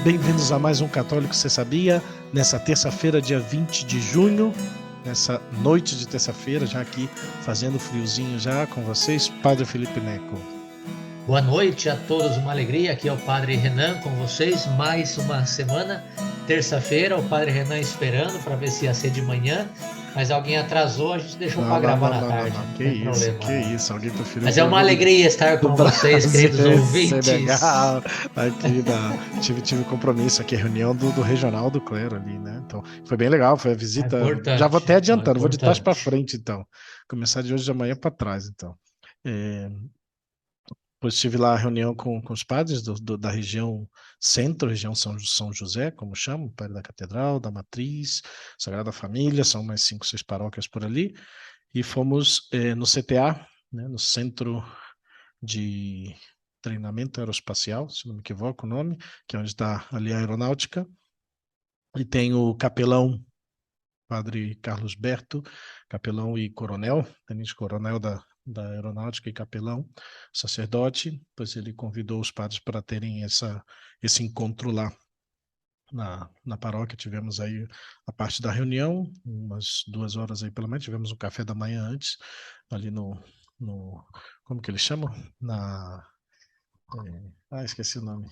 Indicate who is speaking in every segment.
Speaker 1: Bem-vindos a mais um Católico Você Sabia? Nessa terça-feira, dia 20 de junho, nessa noite de terça-feira, já aqui fazendo friozinho já com vocês, Padre Felipe Neco.
Speaker 2: Boa noite a todos, uma alegria. Aqui é o Padre Renan com vocês. Mais uma semana, terça-feira, o Padre Renan esperando para ver se ia ser de manhã, mas alguém atrasou, a gente deixou para gravar na tarde, não
Speaker 1: Que
Speaker 2: tem
Speaker 1: isso,
Speaker 2: problema
Speaker 1: que
Speaker 2: não.
Speaker 1: isso. Alguém preferiu
Speaker 2: Mas
Speaker 1: vir
Speaker 2: é
Speaker 1: ao
Speaker 2: uma
Speaker 1: vivo
Speaker 2: alegria estar
Speaker 1: do
Speaker 2: com vocês,
Speaker 1: Brasil,
Speaker 2: queridos ouvintes.
Speaker 1: Senegal, aqui tive compromisso aqui, reunião do regional do clero ali, né? Então, foi bem legal, foi a
Speaker 2: É
Speaker 1: visita. Já vou até
Speaker 2: importante, é
Speaker 1: adiantando, vou de trás para
Speaker 2: importante.
Speaker 1: frente, então. Começar de hoje de amanhã para trás, então. É, Depois tive lá a reunião com os padres da região centro, região São José, como chamam, Padre da Catedral, da Matriz, Sagrada Família, são mais 5, 6 paróquias por ali, e fomos no CTA, né, no Centro de Treinamento Aeroespacial, se não me equivoco o nome, que é onde está ali a aeronáutica, e tem o capelão, Padre Carlos Berto, capelão e coronel, tenente-coronel da aeronáutica e capelão, sacerdote, pois ele convidou os padres para terem esse encontro lá na paróquia. Tivemos aí a parte da reunião, umas 2 horas aí pelo menos, tivemos um café da manhã antes, ali no como que eles chamam? Esqueci o nome,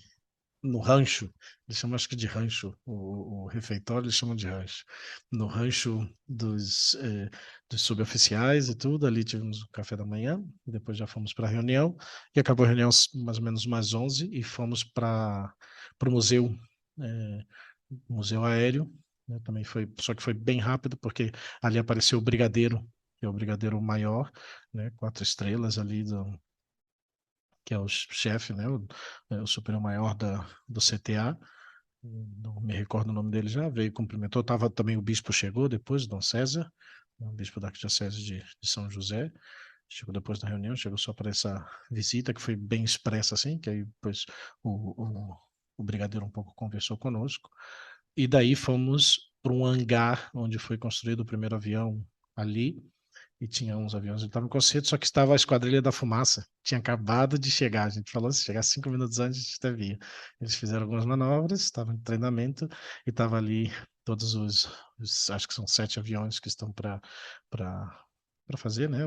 Speaker 1: no rancho, eles chamam acho que de rancho, o refeitório eles chamam de rancho, no rancho dos suboficiais e tudo, ali tivemos o café da manhã, depois já fomos para a reunião, e acabou a reunião mais ou menos umas 11 e fomos para o museu, é, museu aéreo, né, também foi, só que foi bem rápido, porque ali apareceu o brigadeiro, que é o brigadeiro maior, né, 4 estrelas ali que é o chefe, né, o superior maior do CTA, não me recordo o nome dele já, veio cumprimentou, tava também o bispo chegou depois, Dom César, o bispo da Arquidiocese de São José, chegou depois da reunião, chegou só para essa visita, que foi bem expressa assim, que aí depois o brigadeiro um pouco conversou conosco, e daí fomos para um hangar onde foi construído o primeiro avião ali, e tinha uns aviões que estavam com conceito, só que estava a Esquadrilha da Fumaça. Tinha acabado de chegar. A gente falou, se chegar 5 minutos antes, a gente até via. Eles fizeram algumas manobras, estavam em treinamento e estava ali todos acho que são 7 aviões que estão para fazer, né,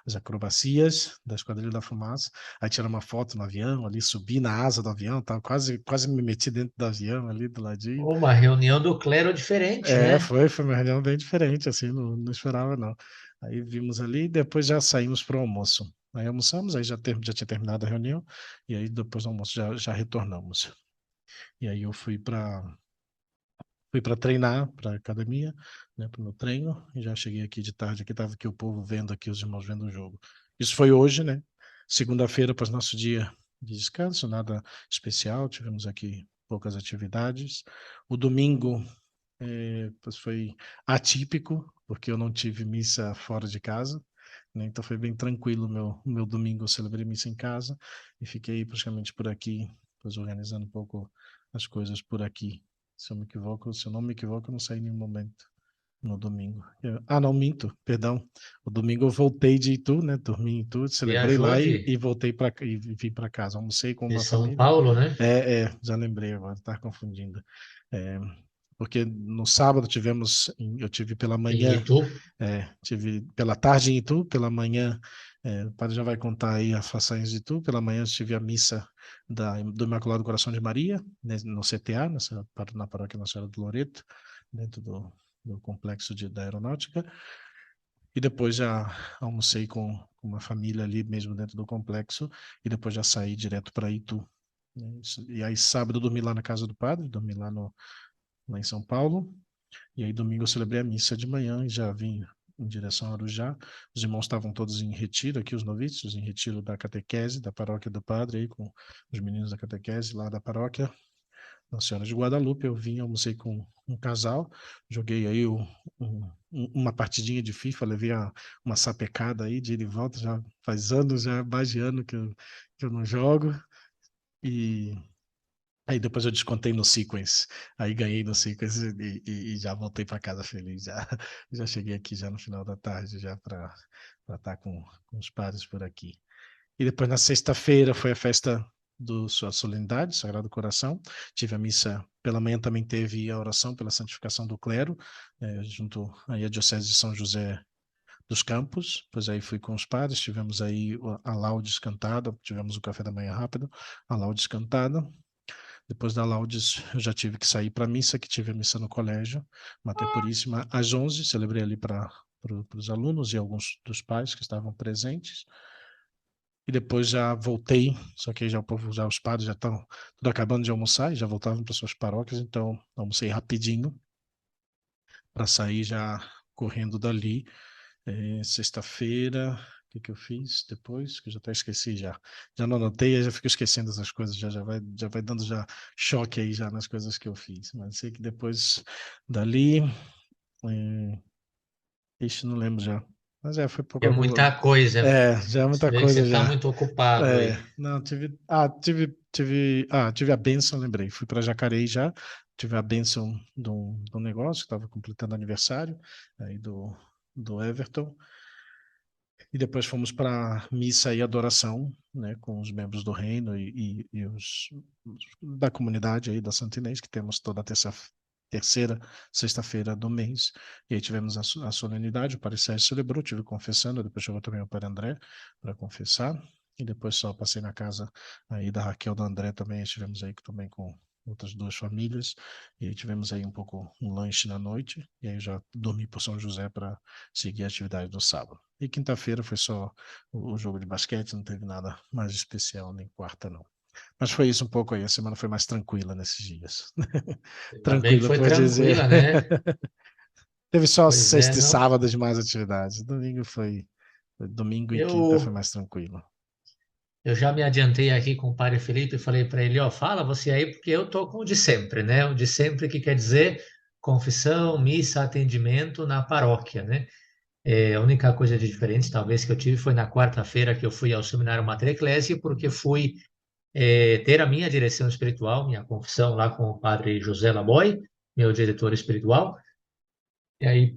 Speaker 1: as acrobacias da Esquadrilha da Fumaça. Aí tirar uma foto no avião, ali subi na asa do avião, tava quase me meti dentro do avião ali do ladinho.
Speaker 2: Uma reunião do clero diferente, né?
Speaker 1: Foi uma reunião bem diferente, assim, não esperava, não. Aí vimos ali e depois já saímos para o almoço. Aí almoçamos, aí já tinha terminado a reunião, e aí depois do almoço já retornamos. E aí eu fui para treinar, para academia, né, para o meu treino, e já cheguei aqui de tarde, aqui estava aqui o povo vendo aqui, os irmãos vendo o jogo. Isso foi hoje, né? Segunda-feira, para o nosso dia de descanso, nada especial, tivemos aqui poucas atividades. O domingo pois foi atípico, porque eu não tive missa fora de casa, né? Então foi bem tranquilo o meu domingo, eu celebrei missa em casa e fiquei praticamente por aqui, pois organizando um pouco as coisas por aqui. Se eu não me equivoco, eu não saí em nenhum momento no domingo. Não, minto, perdão. O domingo eu voltei de Itu, né? Dormi em Itu, celebrei
Speaker 2: Viajou
Speaker 1: lá e voltei e vim para casa. Almocei com
Speaker 2: de
Speaker 1: uma
Speaker 2: São
Speaker 1: família.
Speaker 2: Paulo, né?
Speaker 1: Já lembrei agora, tá confundindo. É, porque no sábado eu tive pela
Speaker 2: Em
Speaker 1: manhã,
Speaker 2: Itu.
Speaker 1: tive pela tarde em Itu, pela manhã, o padre já vai contar aí as façanhas de Itu, pela manhã eu tive a missa do Imaculado Coração de Maria, né, no CTA, na paróquia Nossa Senhora do Loreto, dentro do complexo da aeronáutica, e depois já almocei com uma família ali mesmo dentro do complexo, e depois já saí direto para Itu. Né. E aí sábado eu dormi lá na casa do padre, dormi lá em São Paulo, e aí domingo eu celebrei a missa de manhã e já vim em direção a Arujá. Os irmãos estavam todos em retiro aqui, os noviços, em retiro da catequese, da paróquia do padre, aí com os meninos da catequese lá da paróquia Nossa Senhora de Guadalupe. Eu vim, almocei com um casal, joguei aí uma partidinha de FIFA, levei uma sapecada aí de ida e volta, já faz anos, já mais de ano que eu não jogo. E aí depois eu descontei no Sequence, aí ganhei no Sequence e já voltei para casa feliz, já cheguei aqui já no final da tarde, já para estar com os padres por aqui. E depois na sexta-feira foi a festa do Sua Solenidade, Sagrado Coração. Tive a missa pela manhã, também teve a oração pela santificação do clero, junto aí à Diocese de São José dos Campos. Pois aí fui com os padres, tivemos aí a laudes cantada, tivemos o café da manhã rápido, a laudes cantada. Depois da laudes, eu já tive que sair para a missa, que tive a missa no colégio, Mater Puríssima, às 11, celebrei ali para os alunos e alguns dos pais que estavam presentes. E depois já voltei, só que aí já o povo, já os padres já estão tudo acabando de almoçar e já voltavam para suas paróquias, então almocei rapidinho para sair já correndo dali. Sexta-feira, o que eu fiz depois? Que eu já até esqueci já. Já não anotei, aí já fico esquecendo essas coisas, já vai dando já choque aí já nas coisas que eu fiz. Mas sei que depois dali, é, ixi, não lembro já. Mas foi
Speaker 2: É
Speaker 1: pouco.
Speaker 2: muita coisa.
Speaker 1: Já é
Speaker 2: Você
Speaker 1: muita
Speaker 2: vê que você
Speaker 1: coisa
Speaker 2: está
Speaker 1: já.
Speaker 2: muito ocupado aí.
Speaker 1: Não, tive a bênção, lembrei. Fui para Jacareí já, tive a bênção do negócio, que estava completando aniversário aí do Everton. E depois fomos para missa e adoração, né, com os membros do reino e os da comunidade aí da Santa Inês, que temos toda a terceira sexta-feira do mês. E aí tivemos a solenidade, o Padre Sérgio celebrou, tive confessando, depois chegou também o Padre André para confessar. E depois só passei na casa aí da Raquel, da André também, estivemos aí também com outras duas famílias, e aí tivemos aí um pouco um lanche na noite, e aí eu já dormi por São José para seguir a atividade do sábado. E quinta-feira foi só o jogo de basquete, não teve nada mais especial, nem quarta não. Mas foi isso um pouco aí, a semana foi mais tranquila nesses dias.
Speaker 2: Ainda bem que
Speaker 1: Tranquila,
Speaker 2: foi
Speaker 1: por dizer.
Speaker 2: tranquila, né?
Speaker 1: Teve só
Speaker 2: Pois é,
Speaker 1: sexta e
Speaker 2: não.
Speaker 1: sábado de mais atividades. Domingo e quinta foi
Speaker 2: Eu,
Speaker 1: mais tranquilo.
Speaker 2: eu já me adiantei aqui com o Padre Felipe e falei para ele, ó, fala você aí, porque eu tô com o de sempre, né? O de sempre que quer dizer confissão, missa, atendimento na paróquia, né? A única coisa de diferente, talvez, que eu tive foi na quarta-feira que eu fui ao seminário Mater Ecclesiae, porque fui ter a minha direção espiritual, minha confissão lá com o Padre José Laboy, meu diretor espiritual. E aí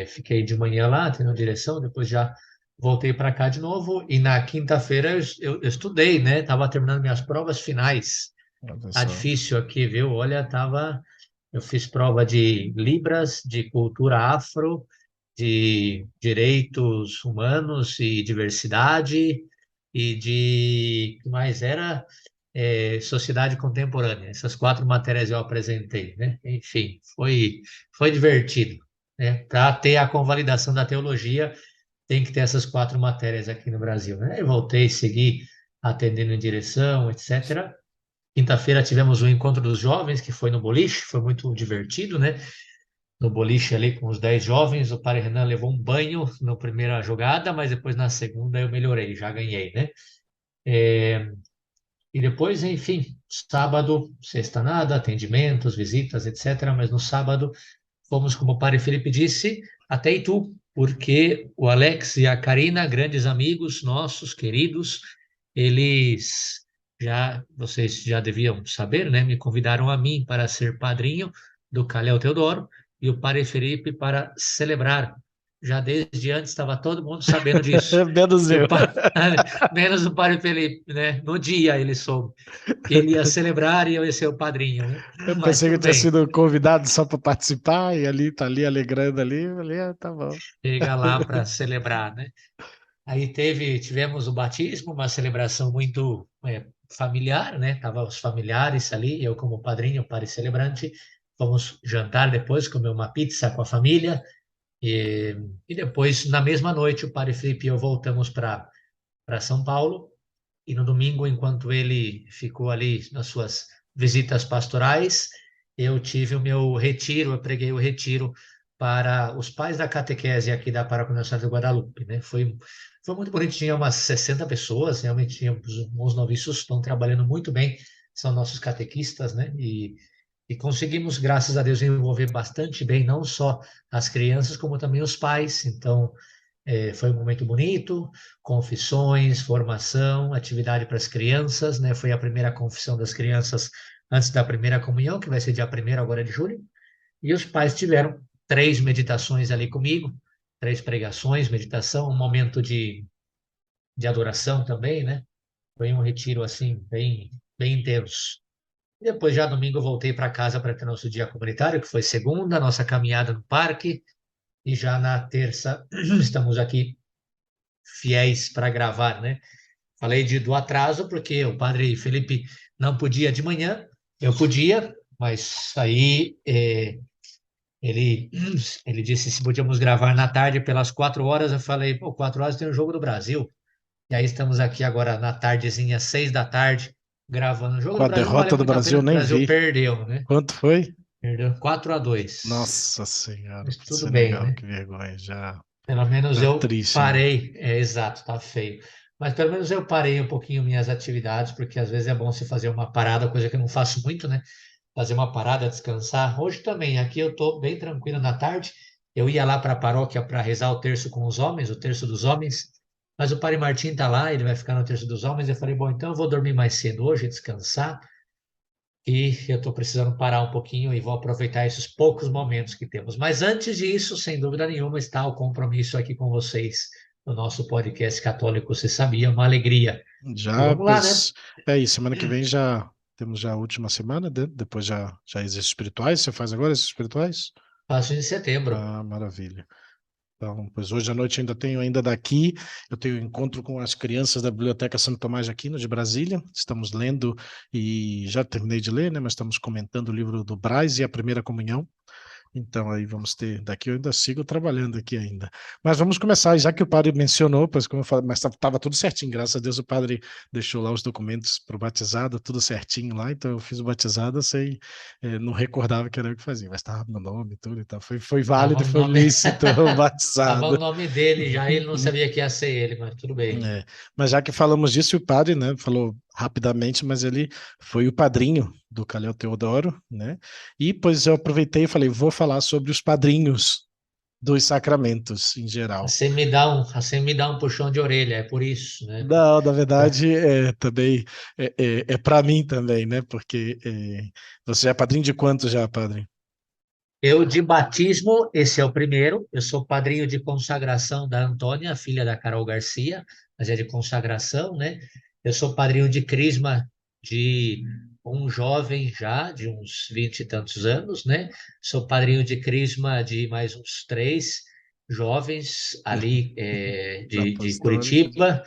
Speaker 2: fiquei de manhã lá, tendo direção, depois já voltei para cá de novo. E na quinta-feira eu estudei, né? Tava terminando minhas provas finais.
Speaker 1: Olha
Speaker 2: Tá
Speaker 1: só.
Speaker 2: difícil aqui, viu? Olha, eu fiz prova de Libras, de cultura afro, de direitos humanos e diversidade, e de, o que mais era? Sociedade contemporânea. Essas quatro matérias eu apresentei, né? Enfim, foi divertido, né? Para ter a convalidação da teologia, tem que ter essas quatro matérias aqui no Brasil, né? Eu voltei, segui atendendo em direção, etc. Quinta-feira tivemos o encontro dos jovens, que foi no boliche, foi muito divertido, né? No boliche ali com os 10 jovens, o Padre Renan levou um banho na primeira jogada, mas depois na segunda eu melhorei, já ganhei, né? E depois, enfim, sábado, sexta nada, atendimentos, visitas, etc. Mas no sábado fomos, como o Padre Felipe disse, até Itu, porque o Alex e a Karina, grandes amigos nossos, queridos, eles vocês já deviam saber, né? Me convidaram a mim para ser padrinho do Calel Teodoro e o Padre Felipe para celebrar. Já desde antes estava todo mundo sabendo disso.
Speaker 1: Menos
Speaker 2: Que
Speaker 1: eu.
Speaker 2: o menos o Padre Felipe, né? No dia ele soube que ele ia celebrar e eu ia ser o padrinho, né?
Speaker 1: Eu
Speaker 2: Mas
Speaker 1: pensei que eu
Speaker 2: tudo
Speaker 1: tinha
Speaker 2: bem,
Speaker 1: sido convidado só para participar e ali tá ali alegrando ali, eu falei, tá bom.
Speaker 2: chega lá para celebrar, né? Aí tivemos o batismo, uma celebração muito familiar, né? Tava os familiares ali, eu como padrinho, padre celebrante, fomos jantar depois, comer uma pizza com a família e depois na mesma noite o padre Felipe e eu voltamos para São Paulo e no domingo, enquanto ele ficou ali nas suas visitas pastorais, eu tive o meu retiro, eu preguei o retiro para os pais da catequese aqui da Paróquia Nossa Senhora de Guadalupe, né? Foi muito bonito, tinha umas 60 pessoas, realmente tinha os noviços estão trabalhando muito bem, são nossos catequistas, né? E conseguimos, graças a Deus, envolver bastante bem, não só as crianças, como também os pais. Então, foi um momento bonito, confissões, formação, atividade para as crianças, né? Foi a primeira confissão das crianças antes da primeira comunhão, que vai ser dia 1º agora de julho. E os pais tiveram 3 meditações ali comigo, 3 pregações, meditação, um momento de adoração também, né? Foi um retiro assim bem intenso. Depois, já domingo, eu voltei para casa para ter nosso dia comunitário, que foi segunda, nossa caminhada no parque. E já na terça, estamos aqui fiéis para gravar, né? Falei do atraso, porque o padre Felipe não podia de manhã, eu podia, mas aí ele, ele disse se podíamos gravar na tarde pelas 4 horas. Eu falei, pô, 4 horas tem o Jogo do Brasil. E aí estamos aqui agora na tardezinha, 6 da tarde, gravando. O Jogo
Speaker 1: Com
Speaker 2: do
Speaker 1: a
Speaker 2: Brasil não valeu
Speaker 1: derrota do
Speaker 2: muito a
Speaker 1: Brasil,
Speaker 2: pena,
Speaker 1: eu
Speaker 2: porque o
Speaker 1: nem
Speaker 2: Brasil
Speaker 1: vi.
Speaker 2: perdeu, né?
Speaker 1: Quanto foi?
Speaker 2: Perdeu 4-2.
Speaker 1: Nossa Senhora,
Speaker 2: Mas
Speaker 1: pro
Speaker 2: tudo bem,
Speaker 1: Senegal,
Speaker 2: né?
Speaker 1: que vergonha. Já
Speaker 2: Pelo menos
Speaker 1: tá
Speaker 2: eu
Speaker 1: triste, né?
Speaker 2: parei, exato, tá feio. Mas pelo menos eu parei um pouquinho minhas atividades, porque às vezes é bom se fazer uma parada, coisa que eu não faço muito, né? Fazer uma parada, descansar. Hoje também, aqui eu tô bem tranquilo na tarde. Eu ia lá para a paróquia para rezar o terço com os homens, o terço dos homens, mas o Padre Martim tá lá, ele vai ficar no terço dos homens. Eu falei, bom, então eu vou dormir mais cedo hoje, descansar, e eu estou precisando parar um pouquinho e vou aproveitar esses poucos momentos que temos. Mas antes disso, sem dúvida nenhuma, está o compromisso aqui com vocês no nosso podcast Católico Você Sabia, uma alegria. E
Speaker 1: Já,
Speaker 2: vamos lá, né?
Speaker 1: pois, é isso. Semana que vem já temos já a última semana, depois já exercícios espirituais. Você faz agora esses espirituais?
Speaker 2: Passo de setembro.
Speaker 1: Ah, maravilha. Então, pois hoje à noite ainda tenho, ainda daqui, eu tenho um encontro com as crianças da Biblioteca Santo Tomás de Aquino, de Brasília. Estamos lendo, e já terminei de ler, né? Mas estamos comentando o livro do Braz e a Primeira Comunhão. Então, aí vamos ter. Daqui eu ainda sigo trabalhando aqui ainda. Mas vamos começar, já que o padre mencionou, pois como eu falei, mas estava tudo certinho, graças a Deus o padre deixou lá os documentos para o batizado, tudo certinho lá, então eu fiz o batizado, sei, não recordava que era eu que fazia, mas estava meu nome e tudo e tal. Foi
Speaker 2: Tava
Speaker 1: válido,
Speaker 2: o
Speaker 1: foi
Speaker 2: nome,
Speaker 1: lícito o
Speaker 2: tava o
Speaker 1: batizado.
Speaker 2: nome dele já, ele não sabia que ia ser ele, mas tudo bem.
Speaker 1: É, mas já que falamos disso, o padre, né, falou rapidamente, mas ele foi o padrinho do Caleu Teodoro, né? E pois eu aproveitei e falei, vou falar sobre os padrinhos dos sacramentos em geral.
Speaker 2: Você me dá um puxão de orelha, é por isso, né?
Speaker 1: Não, na verdade, também é para mim também, né? Porque você é padrinho de quantos já, padre?
Speaker 2: Eu de batismo, esse é o primeiro. Eu sou padrinho de consagração da Antônia, filha da Carol Garcia, mas é de consagração, né? Eu sou padrinho de crisma de um jovem já, de uns 20 e tantos anos, né? Sou padrinho de crisma de mais uns 3 jovens ali de
Speaker 1: Apostólicos.
Speaker 2: Curitiba.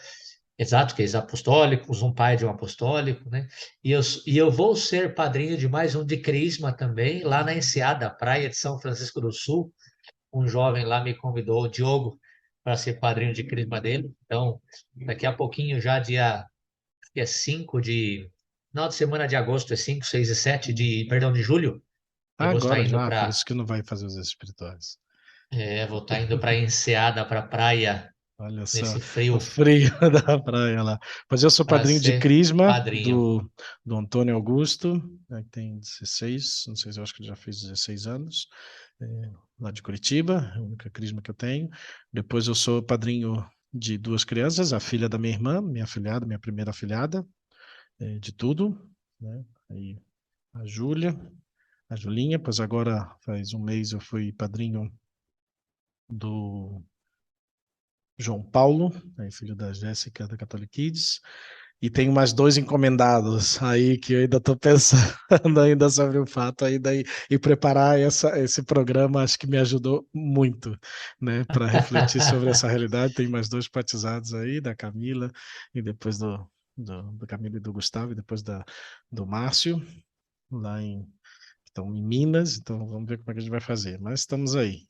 Speaker 2: Exato, que é ex-apostólicos, um pai de um apostólico, né? E eu vou ser padrinho de mais um de Crisma também, lá na Enseada, praia de São Francisco do Sul. Um jovem lá me convidou, o Diogo, para ser padrinho de Crisma dele. Então, daqui a pouquinho, já dia 5 de. Final de semana de agosto, é 5, 6 e 7 perdão, de julho, eu
Speaker 1: Ah,
Speaker 2: vou estar
Speaker 1: agora
Speaker 2: indo
Speaker 1: já, por
Speaker 2: para.
Speaker 1: isso que não vai fazer os espirituais.
Speaker 2: Vou estar indo para Enseada, para praia,
Speaker 1: Olha só,
Speaker 2: nesse
Speaker 1: o
Speaker 2: frio,
Speaker 1: frio da praia lá. Mas eu sou
Speaker 2: para
Speaker 1: padrinho de
Speaker 2: ser
Speaker 1: Crisma
Speaker 2: padrinho.
Speaker 1: do Antônio Augusto, né, que tem 16, não sei se eu acho que ele já fez 16 anos, lá de Curitiba, é a única Crisma que eu tenho. Depois eu sou padrinho de duas crianças, a filha da minha irmã, minha afilhada, minha primeira afilhada, de tudo, né? Aí a Júlia, a Julinha, pois agora faz um mês eu fui padrinho do João Paulo, aí filho da Jéssica da Catholic Kids, e tenho mais dois encomendados aí que eu ainda estou pensando ainda sobre o fato ainda e preparar esse programa acho que me ajudou muito, né, para refletir sobre essa realidade. Tem mais dois batizados aí, da Camila e depois do Camila e do Gustavo, e depois do Márcio, lá estão em Minas, então vamos ver como é que a gente vai fazer. Mas estamos aí.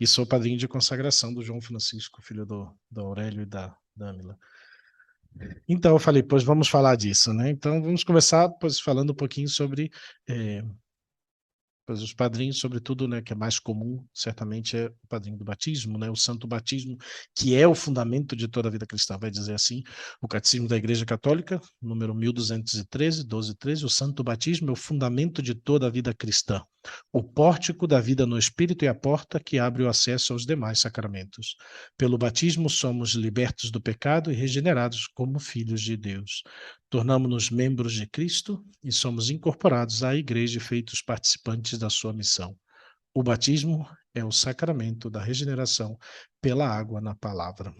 Speaker 1: E sou padrinho de consagração do João Francisco, filho do Aurélio e da Âmila. Então eu falei, pois vamos falar disso, né? Então vamos começar, pois, falando um pouquinho sobre pois os padrinhos, sobretudo, né, que é mais comum, certamente é o padrinho do batismo, né, o santo batismo, que é o fundamento de toda a vida cristã, vai dizer assim, o Catecismo da Igreja Católica, número 1213, 1213, o santo batismo é o fundamento de toda a vida cristã, o pórtico da vida no Espírito e a porta que abre o acesso aos demais sacramentos. Pelo batismo somos libertos do pecado e regenerados como filhos de Deus. Tornamo-nos membros de Cristo e somos incorporados à Igreja e feitos participantes da sua missão. O batismo é o sacramento da regeneração pela água na palavra.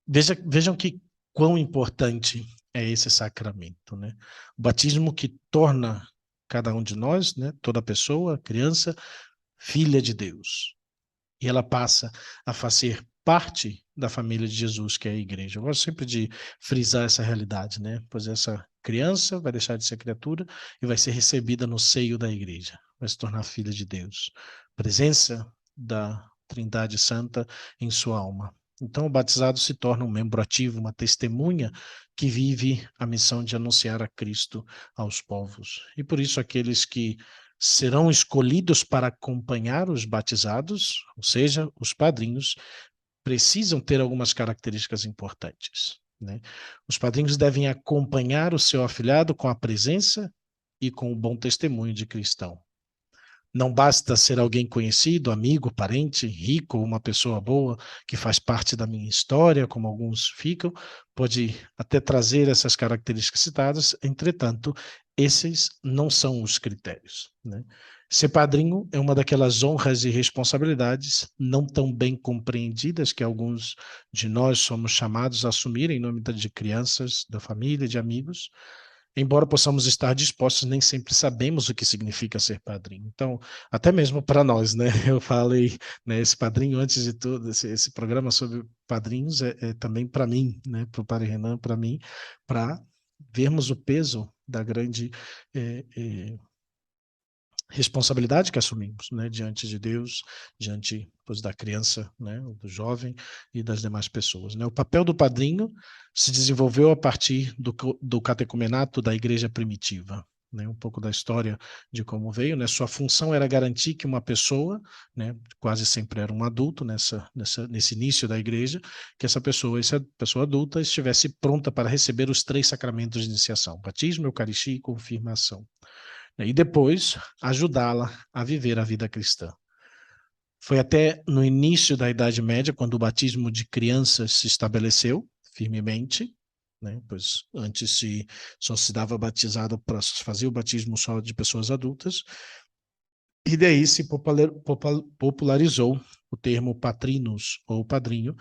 Speaker 1: Vejam que quão importante é esse sacramento, né? O batismo que torna cada um de nós, né, toda pessoa, criança, filha de Deus. E ela passa a fazer parte da família de Jesus, que é a igreja. Eu gosto sempre de frisar essa realidade, né? Pois essa criança vai deixar de ser criatura e vai ser recebida no seio da igreja, vai se tornar filha de Deus. Presença da Trindade Santa em sua alma. Então, o batizado se torna um membro ativo, uma testemunha que vive a missão de anunciar a Cristo aos povos. E por isso, aqueles que serão escolhidos para acompanhar os batizados, ou seja, os padrinhos, precisam ter algumas características importantes, né? Os padrinhos devem acompanhar o seu afilhado com a presença e com o bom testemunho de cristão. Não basta ser alguém conhecido, amigo, parente, rico, uma pessoa boa que faz parte da minha história, como alguns ficam, pode até trazer essas características citadas, entretanto, esses não são os critérios, né? Ser padrinho é uma daquelas honras e responsabilidades não tão bem compreendidas que alguns de nós somos chamados a assumir em nome de crianças, da família, de amigos. Embora possamos estar dispostos, nem sempre sabemos o que significa ser padrinho. Então, até mesmo para nós, né? Eu falei, né, esse padrinho, antes de tudo, esse programa sobre padrinhos é também para mim, né? Para o Padre Renan, para mim, para vermos o peso da grande responsabilidade que assumimos, né, diante de Deus, diante, pois, da criança, né, do jovem e das demais pessoas, né? O papel do padrinho se desenvolveu a partir do catecumenato da igreja primitiva, né? Um pouco da história de como veio, né? Sua função era garantir que uma pessoa, né, quase sempre era um adulto nesse início da igreja, que essa pessoa adulta estivesse pronta para receber os 3 sacramentos de iniciação: batismo, eucaristia e confirmação, e depois ajudá-la a viver a vida cristã. Foi até no início da Idade Média, quando o batismo de crianças se estabeleceu firmemente, né? Pois antes só se dava batizado para fazer o batismo só de pessoas adultas, e daí se popularizou o termo patrinos, ou padrinho,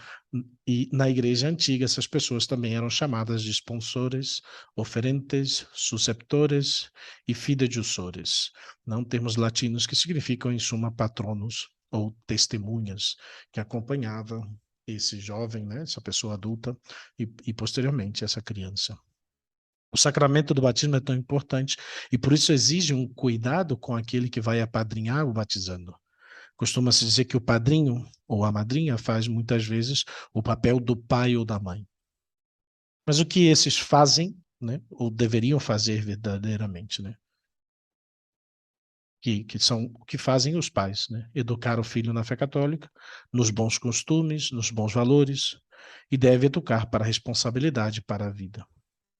Speaker 1: e na igreja antiga essas pessoas também eram chamadas de sponsores, oferentes, susceptores e fideiussores, não termos latinos que significam, em suma, patronos ou testemunhas, que acompanhavam esse jovem, né, essa pessoa adulta, e posteriormente essa criança. O sacramento do batismo é tão importante e por isso exige um cuidado com aquele que vai apadrinhar o batizando. Costuma-se dizer que o padrinho ou a madrinha faz muitas vezes o papel do pai ou da mãe. Mas o que esses fazem, né, ou deveriam fazer verdadeiramente, né? Que são o que fazem os pais, né? Educar o filho na fé católica, nos bons costumes, nos bons valores, e deve educar para a responsabilidade, para a vida.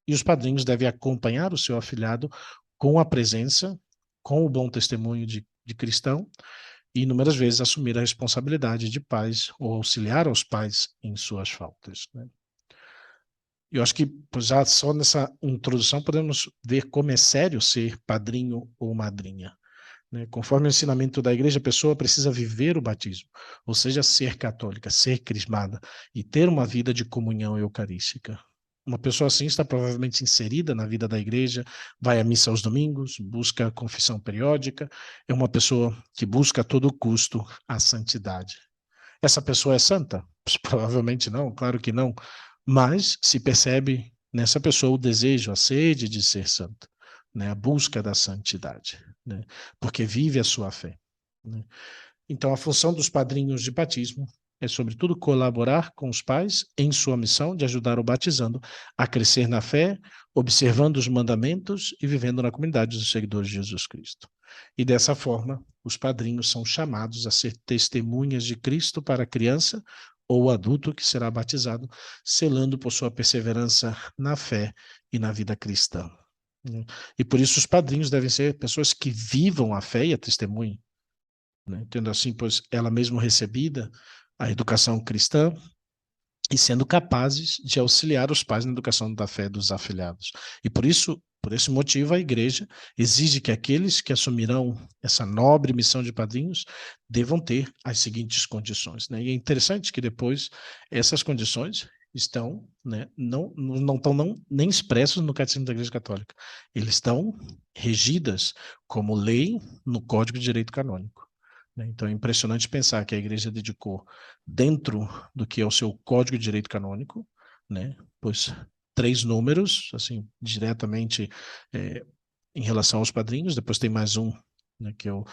Speaker 1: E os padrinhos devem acompanhar o seu afilhado com a presença, com o bom testemunho de cristão, e inúmeras vezes assumir a responsabilidade de pais ou auxiliar aos pais em suas faltas, né? Eu acho que já só nessa introdução podemos ver como é sério ser padrinho ou madrinha, né? Conforme o ensinamento da igreja, a pessoa precisa viver o batismo, ou seja, ser católica, ser crismada e ter uma vida de comunhão eucarística. Uma pessoa assim está provavelmente inserida na vida da igreja, vai à missa aos domingos, busca a confissão periódica, é uma pessoa que busca a todo custo a santidade. Essa pessoa é santa? Provavelmente não, claro que não, mas se percebe nessa pessoa o desejo, a sede de ser santo, né? A busca da santidade, né? Porque vive a sua fé, né? Então, a função dos padrinhos de batismo é, sobretudo, colaborar com os pais em sua missão de ajudar o batizando a crescer na fé, observando os mandamentos e vivendo na comunidade dos seguidores de Jesus Cristo. E dessa forma, os padrinhos são chamados a ser testemunhas de Cristo para a criança ou adulto que será batizado, selando por sua perseverança na fé e na vida cristã. E por isso os padrinhos devem ser pessoas que vivam a fé e a testemunhem, né? Tendo assim, pois, ela mesma recebida a educação cristã e sendo capazes de auxiliar os pais na educação da fé dos afilhados. E por isso, por esse motivo, a igreja exige que aqueles que assumirão essa nobre missão de padrinhos devam ter as seguintes condições, né? E é interessante que depois essas condições estão, né, não estão nem expressos no Catecismo da Igreja Católica. Eles estão regidas como lei no Código de Direito Canônico. Né? Então é impressionante pensar que a Igreja dedicou, dentro do que é o seu Código de Direito Canônico, né, pois 3 números, assim, diretamente em relação aos padrinhos. Depois tem mais um, né, que eu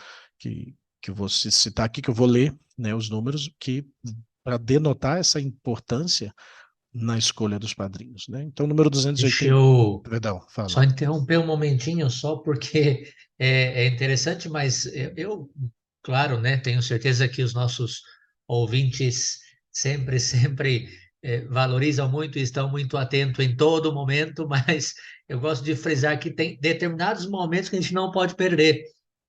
Speaker 1: vou citar aqui, que eu vou ler, né, os números, que para denotar essa importância na escolha dos padrinhos, né? Então, o número
Speaker 2: Deixa
Speaker 1: 280,
Speaker 2: eu
Speaker 1: perdão,
Speaker 2: só
Speaker 1: fala.
Speaker 2: interromper um momentinho, só porque é interessante, mas eu, claro, né, tenho certeza que os nossos ouvintes sempre valorizam muito e estão muito atentos em todo momento, mas eu gosto de frisar que tem determinados momentos que a gente não pode perder.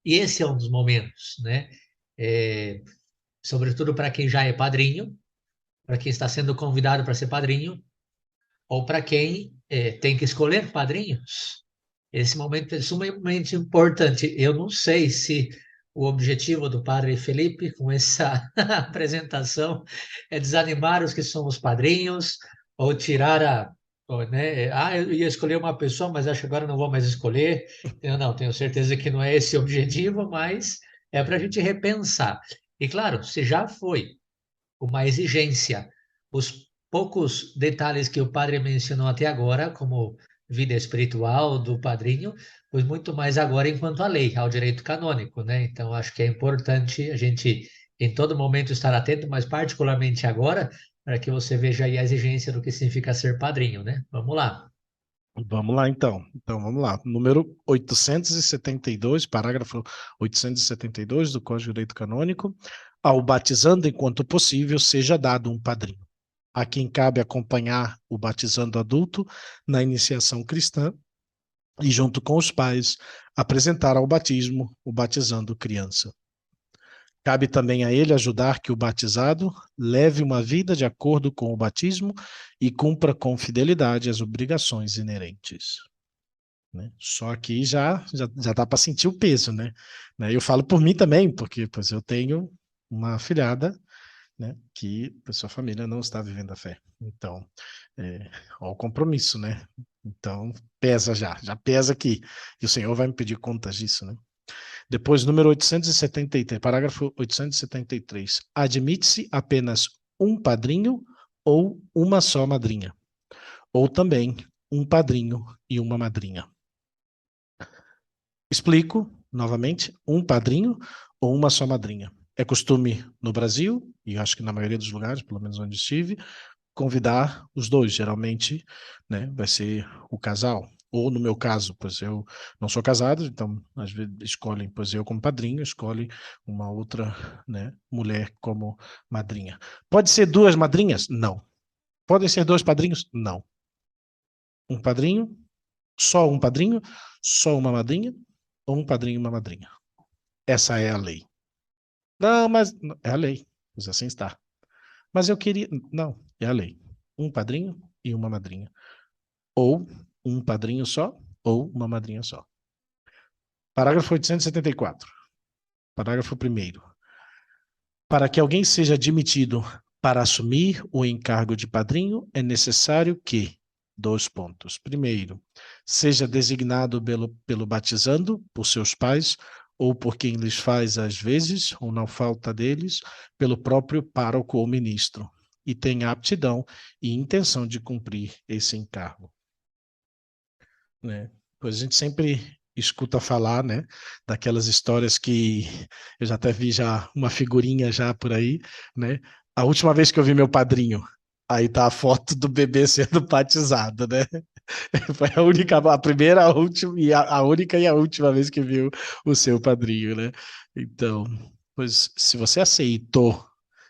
Speaker 2: E esse é um dos momentos, né? É, sobretudo para quem já é padrinho, para quem está sendo convidado para ser padrinho, ou para quem tem que escolher padrinhos. Esse momento é sumamente importante. Eu não sei se o objetivo do padre Felipe com essa apresentação é desanimar os que são os padrinhos ou tirar né? Eu ia escolher uma pessoa, mas acho que agora não vou mais escolher. Eu não, tenho certeza que não é esse o objetivo, mas é para a gente repensar. E claro, se já foi uma exigência. Os poucos detalhes que o padre mencionou até agora, como vida espiritual do padrinho, pois muito mais agora enquanto à lei, ao direito canônico, né? Então, acho que é importante a gente, em todo momento, estar atento, mas particularmente agora, para que você veja aí a exigência do que significa ser padrinho, né? Vamos lá.
Speaker 1: Vamos lá, então. Então, vamos lá. Número 872, parágrafo 872 do Código de Direito Canônico. Ao batizando, enquanto possível, seja dado um padrinho, a quem cabe acompanhar o batizando adulto na iniciação cristã e, junto com os pais, apresentar ao batismo o batizando criança. Cabe também a ele ajudar que o batizado leve uma vida de acordo com o batismo e cumpra com fidelidade as obrigações inerentes. Né? Só que já dá para sentir o peso, né? Eu falo por mim também, porque pois eu tenho uma afilhada, né, que a sua família não está vivendo a fé. Então, ó o compromisso, né? Então, pesa já pesa aqui. E o Senhor vai me pedir contas disso, né? Depois, número 873, parágrafo 873. Admite-se apenas um padrinho ou uma só madrinha. Ou também um padrinho e uma madrinha. Explico novamente: um padrinho ou uma só madrinha. É costume no Brasil, e acho que na maioria dos lugares, pelo menos onde estive, convidar os dois. Geralmente, né, vai ser o casal. Ou no meu caso, pois eu não sou casado, então às vezes escolhem, pois eu como padrinho, escolhe uma outra, né, mulher como madrinha. Pode ser 2 madrinhas? Não. Podem ser 2 padrinhos? Não. Um padrinho, só uma madrinha, ou um padrinho e uma madrinha. Essa é a lei. Não, mas é a lei, pois assim está. Mas eu queria. Não, é a lei. Um padrinho e uma madrinha. Ou um padrinho só, ou uma madrinha só. Parágrafo 874. Parágrafo 1º. Para que alguém seja admitido para assumir o encargo de padrinho, é necessário que, 2 pontos. Primeiro, seja designado pelo batizando, por seus pais, ou por quem lhes faz às vezes, ou na falta deles, pelo próprio pároco ou ministro, e tenha aptidão e intenção de cumprir esse encargo. Né? Pois a gente sempre escuta falar, né, daquelas histórias que eu já até vi já uma figurinha já por aí, né? A última vez que eu vi meu padrinho, aí tá a foto do bebê sendo batizado, né? Foi a primeira, a última e a única e a última vez que viu o seu padrinho, né? Então, pois se você aceitou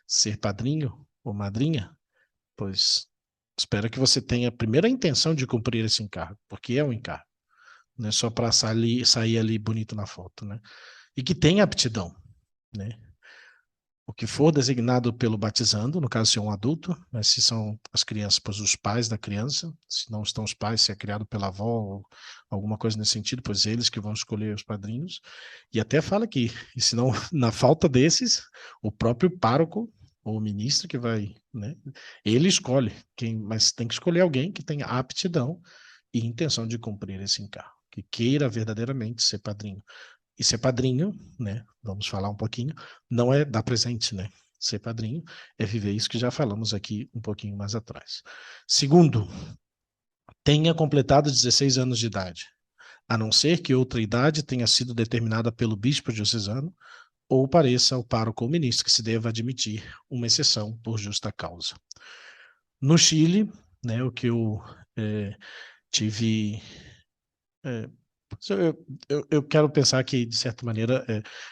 Speaker 1: ser padrinho ou madrinha, pois espero que você tenha a primeira intenção de cumprir esse encargo, porque é um encargo, não é só para sair ali bonito na foto, né? E que tenha aptidão, né? O que for designado pelo batizando, no caso se é um adulto, mas se são as crianças, pois os pais da criança, se não estão os pais, se é criado pela avó ou alguma coisa nesse sentido, pois eles que vão escolher os padrinhos. E até fala aqui, e se não, na falta desses, o próprio pároco, ou o ministro que vai, né? Ele escolhe quem, mas tem que escolher alguém que tenha aptidão e intenção de cumprir esse encargo, que queira verdadeiramente ser padrinho. E ser padrinho, né? Vamos falar um pouquinho, não é dar presente, né? Ser padrinho é viver isso que já falamos aqui um pouquinho mais atrás. Segundo, tenha completado 16 anos de idade, a não ser que outra idade tenha sido determinada pelo bispo diocesano ou pareça ao pároco ou ministro que se deva admitir uma exceção por justa causa. No Chile, né, o que eu tive... eu quero pensar que, de certa maneira,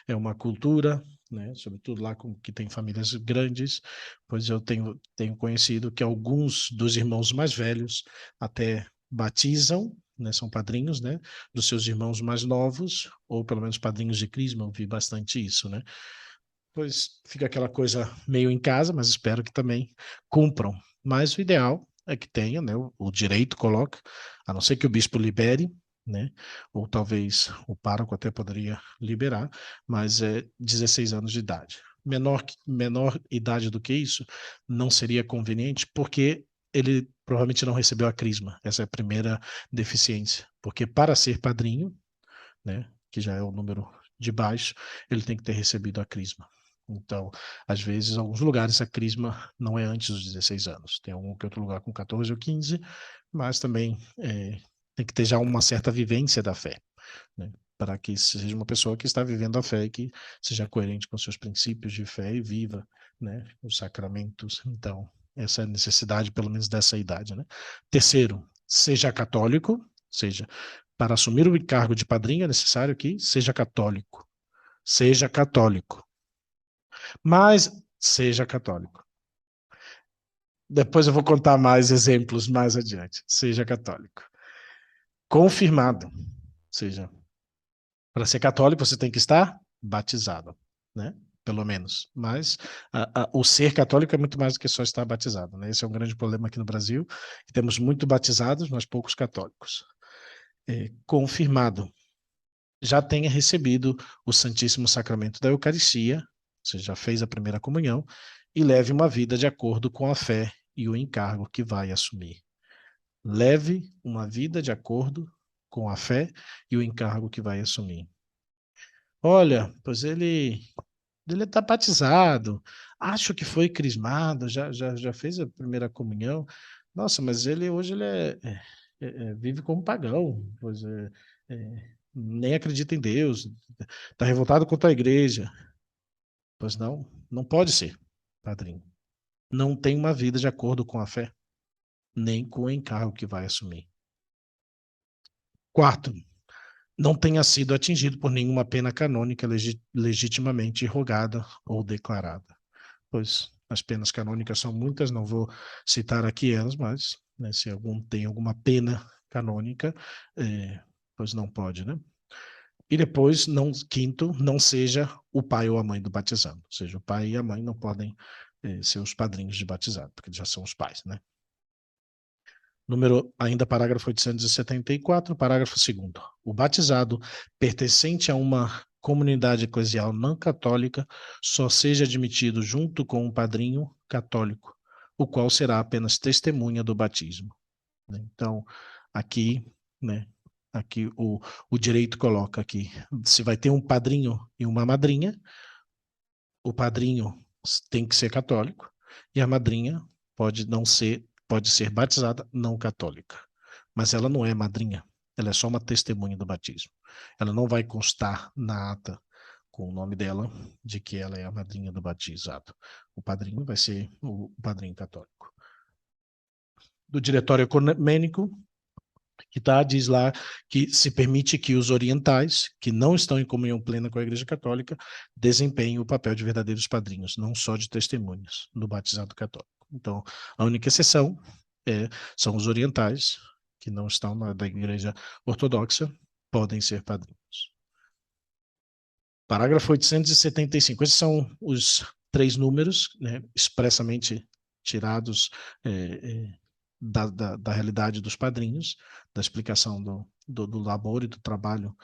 Speaker 1: é uma cultura, né, sobretudo lá que tem famílias grandes, pois eu tenho conhecido que alguns dos irmãos mais velhos até batizam, né, são padrinhos, né, dos seus irmãos mais novos, ou pelo menos padrinhos de crisma, eu vi bastante isso, né? Pois fica aquela coisa meio em casa, mas espero que também cumpram. Mas o ideal é que tenha, né, o direito coloca, a não ser que o bispo libere, né, ou talvez o pároco até poderia liberar, mas é 16 anos de idade. Menor idade do que isso não seria conveniente, porque ele provavelmente não recebeu a crisma. Essa é a primeira deficiência. Porque para ser padrinho, né, que já é o número de baixo, ele tem que ter recebido a crisma. Então, às vezes, em alguns lugares a crisma não é antes dos 16 anos. Tem algum que outro lugar com 14 ou 15, mas também tem que ter já uma certa vivência da fé, né? Para que seja uma pessoa que está vivendo a fé e que seja coerente com seus princípios de fé e viva, né, os sacramentos. Então, essa é a necessidade, pelo menos, dessa idade, né? Terceiro, seja católico, seja, para assumir o encargo de padrinho é necessário que seja católico. Seja católico. Mas seja católico. Depois eu vou contar mais exemplos mais adiante. Seja católico. Confirmado. Ou seja, para ser católico você tem que estar batizado, né? Pelo menos. Mas o ser católico é muito mais do que só estar batizado, né? Esse é um grande problema aqui no Brasil. Temos muito batizados, mas poucos católicos. Confirmado. Já tenha recebido o Santíssimo Sacramento da Eucaristia, você já fez a primeira comunhão, e leve uma vida de acordo com a fé e o encargo que vai assumir. Leve uma vida de acordo com a fé e o encargo que vai assumir. Olha, pois ele está batizado, acho que foi crismado, já fez a primeira comunhão. Nossa, mas hoje ele vive como pagão, pois nem acredita em Deus, está revoltado contra a igreja. Pois não, não pode ser, padrinho. Não tem uma vida de acordo com a fé, nem com o encargo que vai assumir. Quarto, não tenha sido atingido por nenhuma pena canônica legitimamente rogada ou declarada. Pois as penas canônicas são muitas, não vou citar aqui elas, mas, né, se algum tem alguma pena canônica, pois não pode, né? E depois, quinto, não seja o pai ou a mãe do batizado. Ou seja, o pai e a mãe não podem ser os padrinhos de batizado, porque já são os pais, né? Ainda parágrafo 874, parágrafo 2º. O batizado, pertencente a uma comunidade eclesial não católica, só seja admitido junto com um padrinho católico, o qual será apenas testemunha do batismo. Então, aqui, né, aqui o direito coloca aqui, se vai ter um padrinho e uma madrinha, o padrinho tem que ser católico e a madrinha pode ser batizada não católica. Mas ela não é madrinha, ela é só uma testemunha do batismo. Ela não vai constar na ata com o nome dela de que ela é a madrinha do batizado. O padrinho vai ser o padrinho católico. Do diretório ecumênico, que diz lá que se permite que os orientais, que não estão em comunhão plena com a Igreja Católica, desempenhem o papel de verdadeiros padrinhos, não só de testemunhas do batizado católico. Então, a única exceção são os orientais, que não estão da Igreja Ortodoxa, podem ser padrinhos. Parágrafo 875. Esses são os 3 números, né, expressamente tirados da realidade dos padrinhos, da explicação do labor e do trabalho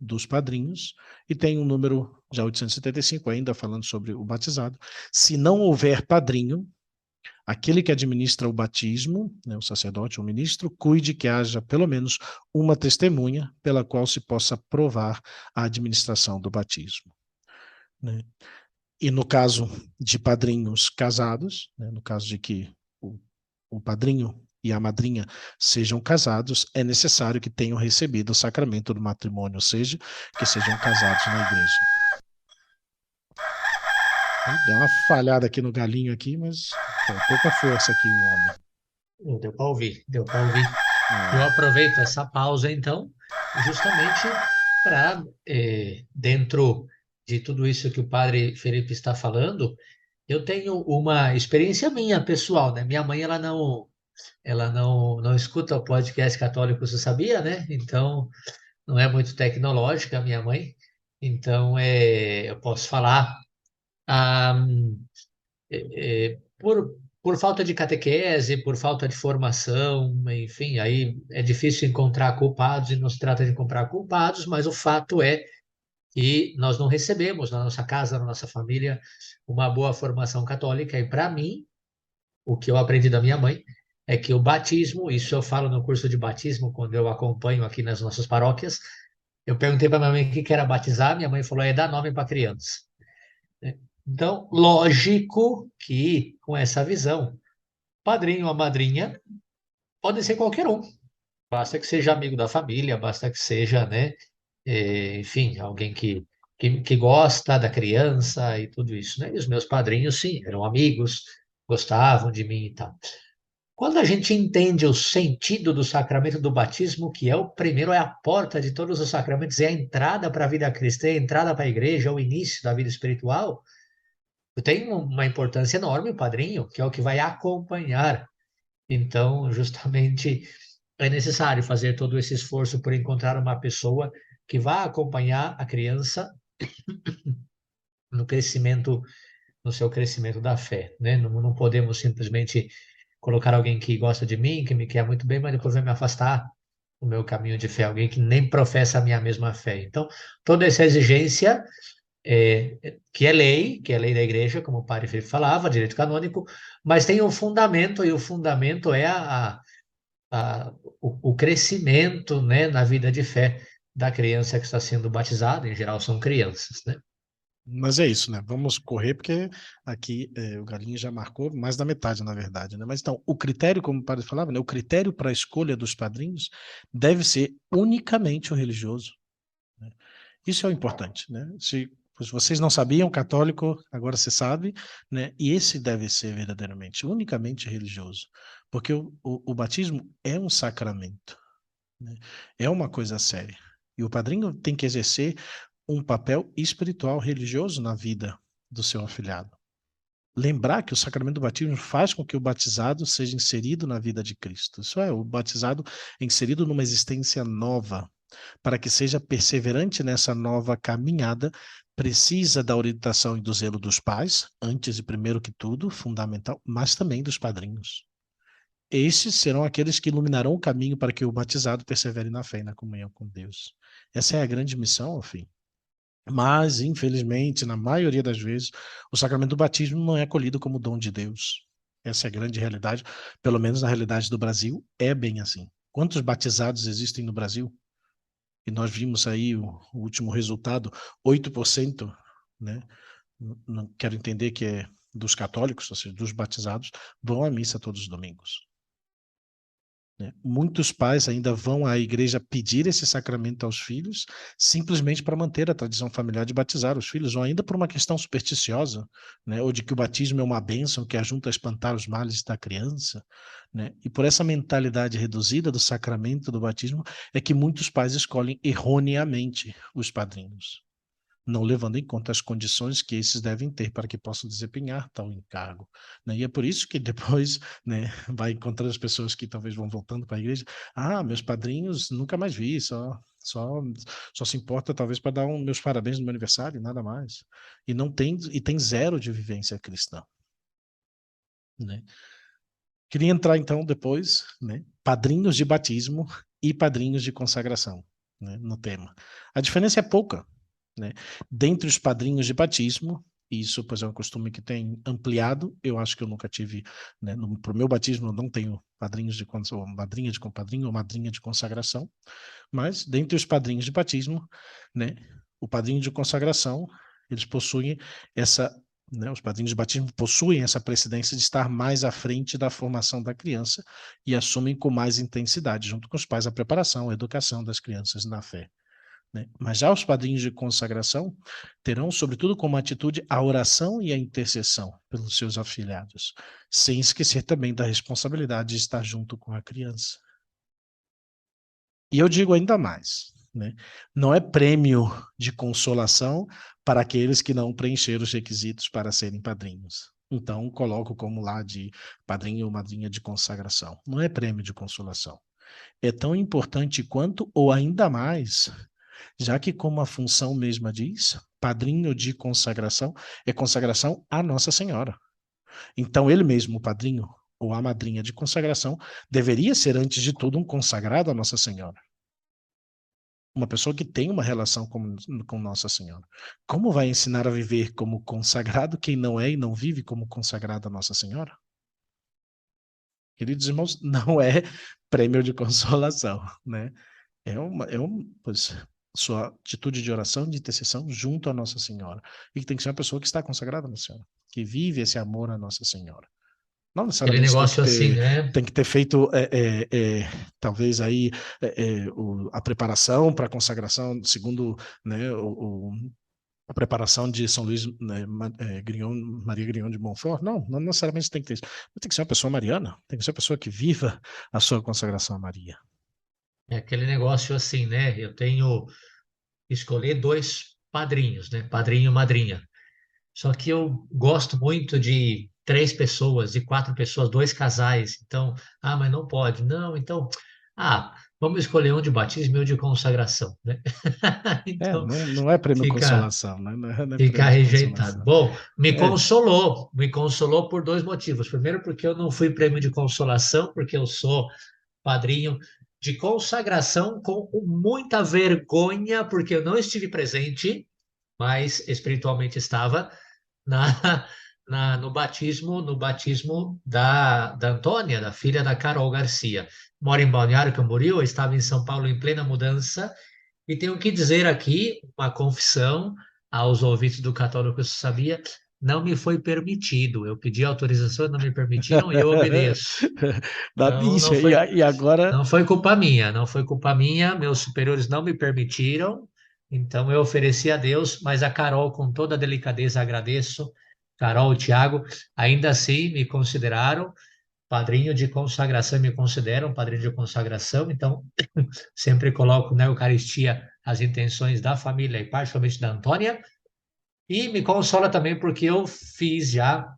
Speaker 1: dos padrinhos, e tem um número já 875 ainda falando sobre o batizado. Se não houver padrinho, aquele que administra o batismo, né, o sacerdote ou o ministro, cuide que haja pelo menos uma testemunha pela qual se possa provar a administração do batismo. Né? E no caso de padrinhos casados, né, no caso de que o padrinho e a madrinha sejam casados, é necessário que tenham recebido o sacramento do matrimônio, ou seja, que sejam casados na igreja. Deu uma falhada aqui no galinho aqui, mas foi pouca força aqui o homem.
Speaker 2: Deu para ouvir, deu para ouvir. Eu aproveito essa pausa, então, justamente para, dentro de tudo isso que o padre Felipe está falando, eu tenho uma experiência minha pessoal, né? Minha mãe, ela não escuta o podcast católico, você sabia, né? Então, não é muito tecnológica a minha mãe. Então, eu posso falar. Ah, por falta de catequese, por falta de formação, enfim, aí é difícil encontrar culpados e não se trata de encontrar culpados, mas o fato é que nós não recebemos na nossa casa, na nossa família, uma boa formação católica. E para mim, o que eu aprendi da minha mãe é que o batismo, isso eu falo no curso de batismo, quando eu acompanho aqui nas nossas paróquias, eu perguntei para minha mãe o que era batizar, minha mãe falou, é dar nome para criança. Então, lógico que com essa visão, padrinho ou madrinha pode ser qualquer um. Basta que seja amigo da família, basta que seja, né, enfim, alguém que gosta da criança e tudo isso, né? E os meus padrinhos, sim, eram amigos, gostavam de mim e tal. Quando a gente entende o sentido do sacramento do batismo, que é o primeiro, é a porta de todos os sacramentos, é a entrada para a vida cristã, é a entrada para a igreja, é o início da vida espiritual, tem uma importância enorme o padrinho, que é o que vai acompanhar. Então, justamente, é necessário fazer todo esse esforço por encontrar uma pessoa que vá acompanhar a criança no crescimento, no seu crescimento da fé, né? Não podemos simplesmente colocar alguém que gosta de mim, que me quer muito bem, mas depois vai me afastar do meu caminho de fé, alguém que nem professa a minha mesma fé. Então, toda essa exigência que é lei da igreja, como o padre Felipe falava, direito canônico, mas tem um fundamento, e o fundamento é o crescimento, né, na vida de fé da criança que está sendo batizada, em geral são crianças, né?
Speaker 1: Mas é isso, né? Vamos correr, porque aqui o Galinho já marcou mais da metade, na verdade, né? Mas então, o critério, como o padre falava, né? O critério para a escolha dos padrinhos deve ser unicamente o religioso, né? Isso é o importante, né? Se vocês não sabiam, católico, agora você sabe, né? E esse deve ser verdadeiramente, unicamente religioso, porque o batismo é um sacramento, né? É uma coisa séria. E o padrinho tem que exercer um papel espiritual religioso na vida do seu afilhado. Lembrar que o sacramento do batismo faz com que o batizado seja inserido na vida de Cristo. Isso é, o batizado é inserido numa existência nova. Para que seja perseverante nessa nova caminhada, precisa da orientação e do zelo dos pais, antes e primeiro que tudo, fundamental, mas também dos padrinhos. Estes serão aqueles que iluminarão o caminho para que o batizado persevere na fé e na comunhão com Deus. Essa é a grande missão, ao fim. Mas, infelizmente, na maioria das vezes, o sacramento do batismo não é acolhido como dom de Deus. Essa é a grande realidade, pelo menos na realidade do Brasil, é bem assim. Quantos batizados existem no Brasil? E nós vimos aí o último resultado, 8%, né? Não quero entender que é dos católicos, ou seja, dos batizados, vão à missa todos os domingos. Né? Muitos pais ainda vão à igreja pedir esse sacramento aos filhos, simplesmente para manter a tradição familiar de batizar os filhos, ou ainda por uma questão supersticiosa, né? Ou de que o batismo é uma bênção que ajuda a espantar os males da criança. Né? E por essa mentalidade reduzida do sacramento do batismo, é que muitos pais escolhem erroneamente os padrinhos, não levando em conta as condições que esses devem ter para que possam desempenhar tal encargo. Né? E é por isso que depois, né, vai encontrando as pessoas que talvez vão voltando para a igreja. Ah, meus padrinhos nunca mais vi, só se importa talvez para dar meus parabéns no meu aniversário, nada mais. E tem zero de vivência cristã. Né? Queria entrar então depois, né, padrinhos de batismo e padrinhos de consagração. né, no tema. A diferença é pouca, né? Dentre os padrinhos de batismo, isso pois é um costume que tem ampliado. Eu acho que eu nunca tive, né, para o meu batismo eu não tenho padrinhos de ou madrinha de padrinho ou madrinha de consagração, mas dentre os padrinhos de batismo, né, o padrinho de consagração, eles possuem essa, né, os padrinhos de batismo possuem essa precedência de estar mais à frente da formação da criança e assumem com mais intensidade, junto com os pais, a preparação, a educação das crianças na fé, né? Mas já os padrinhos de consagração terão, sobretudo, como atitude a oração e a intercessão pelos seus afilhados, sem esquecer também da responsabilidade de estar junto com a criança. E eu digo ainda mais, né? Não é prêmio de consolação para aqueles que não preencheram os requisitos para serem padrinhos. Então, coloco como lá de padrinho ou madrinha de consagração. Não é prêmio de consolação. É tão importante quanto, ou ainda mais, já que, como a função mesma diz, padrinho de consagração é consagração à Nossa Senhora. Então, ele mesmo, o padrinho ou a madrinha de consagração, deveria ser, antes de tudo, um consagrado à Nossa Senhora. Uma pessoa que tem uma relação com Nossa Senhora. Como vai ensinar a viver como consagrado quem não é e não vive como consagrado a Nossa Senhora? Queridos irmãos, não é prêmio de consolação, né? Pois, sua atitude de oração, de intercessão junto à Nossa Senhora. E que tem que ser uma pessoa que está consagrada a Nossa Senhora, que vive esse amor à Nossa Senhora. Não
Speaker 2: Aquele
Speaker 1: necessariamente
Speaker 2: negócio assim, né?
Speaker 1: tem que ter feito, talvez aí, a preparação para a consagração, segundo, né, a preparação de São Luís, né, Maria Grignon de Montfort. Não necessariamente tem que ter isso. Mas tem que ser uma pessoa mariana, tem que ser uma pessoa que viva a sua consagração a Maria.
Speaker 2: É aquele negócio assim, né? Eu tenho que escolher dois padrinhos, né? Padrinho e madrinha. Só que eu gosto muito de três pessoas, de quatro pessoas, dois casais. Então, mas não pode. Não, então, vamos escolher um de batismo e um de consagração, né? Então,
Speaker 1: Não é prêmio
Speaker 2: fica,
Speaker 1: consolação, né? Não é
Speaker 2: fica
Speaker 1: prêmio de
Speaker 2: rejeitado.
Speaker 1: consolação.
Speaker 2: Bom,
Speaker 1: É,
Speaker 2: me consolou por dois motivos. Primeiro, porque eu não fui prêmio de consolação, porque eu sou padrinho de consagração com muita vergonha, porque eu não estive presente, mas espiritualmente estava na, no batismo da Antônia, da filha da Carol Garcia. Mora em Balneário Camboriú, eu estava em São Paulo em plena mudança, e tenho que dizer aqui uma confissão aos ouvintes do Católico Eu Sabia, não me foi permitido. Eu pedi autorização, não me permitiram e eu obedeço. Então,
Speaker 1: Ixi, e agora.
Speaker 2: não foi culpa minha, não foi culpa minha, meus superiores não me permitiram, então eu ofereci a Deus, mas a Carol, com toda a delicadeza, agradeço. Carol e Tiago, ainda assim me consideraram padrinho de consagração, me consideram padrinho de consagração, então sempre coloco na Eucaristia as intenções da família e particularmente da Antônia, e me consola também porque eu fiz já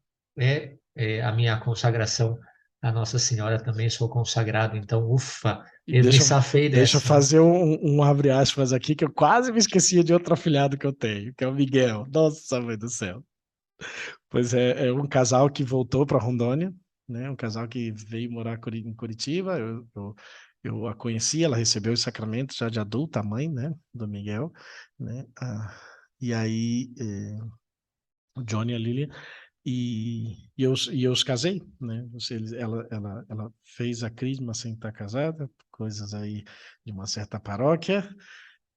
Speaker 2: a minha consagração à Nossa Senhora, também sou consagrado, então, ufa,
Speaker 1: E
Speaker 2: eu me
Speaker 1: deixa,
Speaker 2: safei
Speaker 1: deixa eu
Speaker 2: dessa, né?
Speaker 1: fazer um abre aspas aqui, que eu quase me esquecia de outro afilhado que eu tenho, que é o Miguel. Nossa, mãe do céu. Pois é um casal que voltou para Rondônia, né? Um casal que veio morar em Curitiba. Eu a conheci, ela recebeu os sacramentos já de adulta, a mãe, né? Do Miguel, né? E aí, o Johnny e a Lilian. E eu os casei, né? Ela fez a crisma sem estar casada, coisas aí de uma certa paróquia,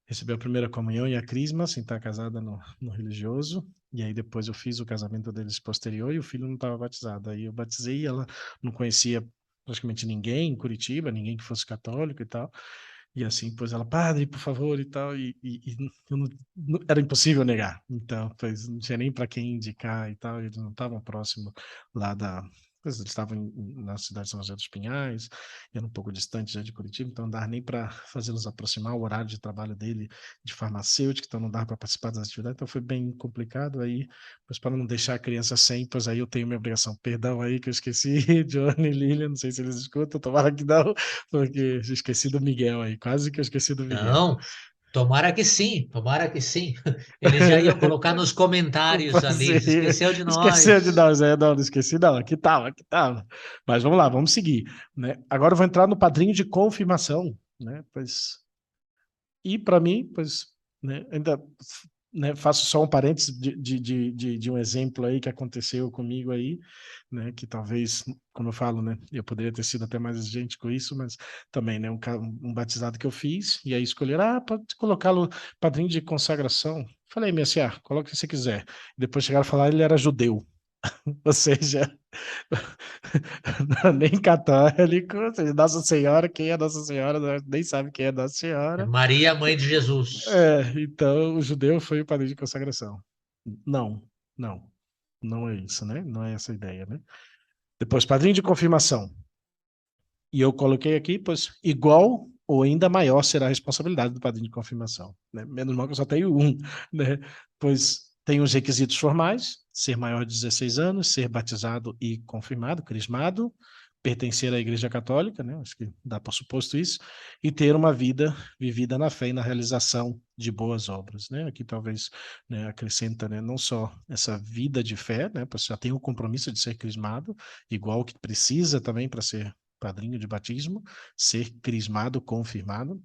Speaker 1: recebeu a primeira comunhão e a crisma sem estar casada no religioso, e aí depois eu fiz o casamento deles posterior e o filho não estava batizado. Aí eu batizei, ela não conhecia praticamente ninguém em Curitiba, ninguém que fosse católico e tal. E assim, pois ela, padre, por favor, e tal, e eu era impossível negar. Então, pois não tinha nem para quem indicar e tal, eles não estavam próximo lá pois eles estavam na cidade de São José dos Pinhais, era um pouco distante já de Curitiba, então não dava nem para fazê-los aproximar o horário de trabalho dele de farmacêutico, então não dava para participar das atividades, então foi bem complicado aí, pois para não deixar a criança sem, pois aí eu tenho minha obrigação. Perdão aí que eu esqueci, Johnny e Lilian, não sei se eles escutam, tomara que não, porque esqueci do Miguel aí, quase que eu esqueci do Miguel.
Speaker 2: Não, tomara que sim, tomara que sim. Eles já iam colocar nos comentários
Speaker 1: Pois
Speaker 2: ali,
Speaker 1: é,
Speaker 2: esqueceu de
Speaker 1: esqueceu de
Speaker 2: nós.
Speaker 1: nós, não esqueci não, aqui tava, aqui tava. Mas vamos lá, vamos seguir, né? Agora eu vou entrar no padrinho de confirmação, né? Pois E para mim, pois, né, ainda, né, faço só um parênteses de um exemplo aí que aconteceu comigo aí, né, que talvez, como eu falo, né, eu poderia ter sido até mais exigente com isso, mas também, né, um batizado que eu fiz, e aí escolheram, pode colocá-lo padrinho de consagração. Falei, minha senhora, coloque o que você quiser. Depois chegaram a falar que ele era judeu, ou seja, nem católico, ou seja, Nossa Senhora, quem é Nossa Senhora, nem sabe quem é Nossa
Speaker 2: É
Speaker 1: Senhora.
Speaker 2: Maria, mãe de Jesus.
Speaker 1: Então o judeu foi o padrinho de consagração. Não, não, não é isso, né? Não é essa a ideia, né? Depois, padrinho de confirmação. E eu coloquei aqui, pois, igual ou ainda maior será a responsabilidade do padrinho de confirmação, né? Menos mal que eu só tenho um, né? Pois tem os requisitos formais: ser maior de 16 anos, ser batizado e confirmado, crismado, pertencer à Igreja Católica, né? Acho que dá por suposto isso, e ter uma vida vivida na fé e na realização de boas obras, né? Aqui talvez, né, acrescenta, né, não só essa vida de fé, né? Você já tem o compromisso de ser crismado, igual que precisa também para ser padrinho de batismo, ser crismado, confirmado,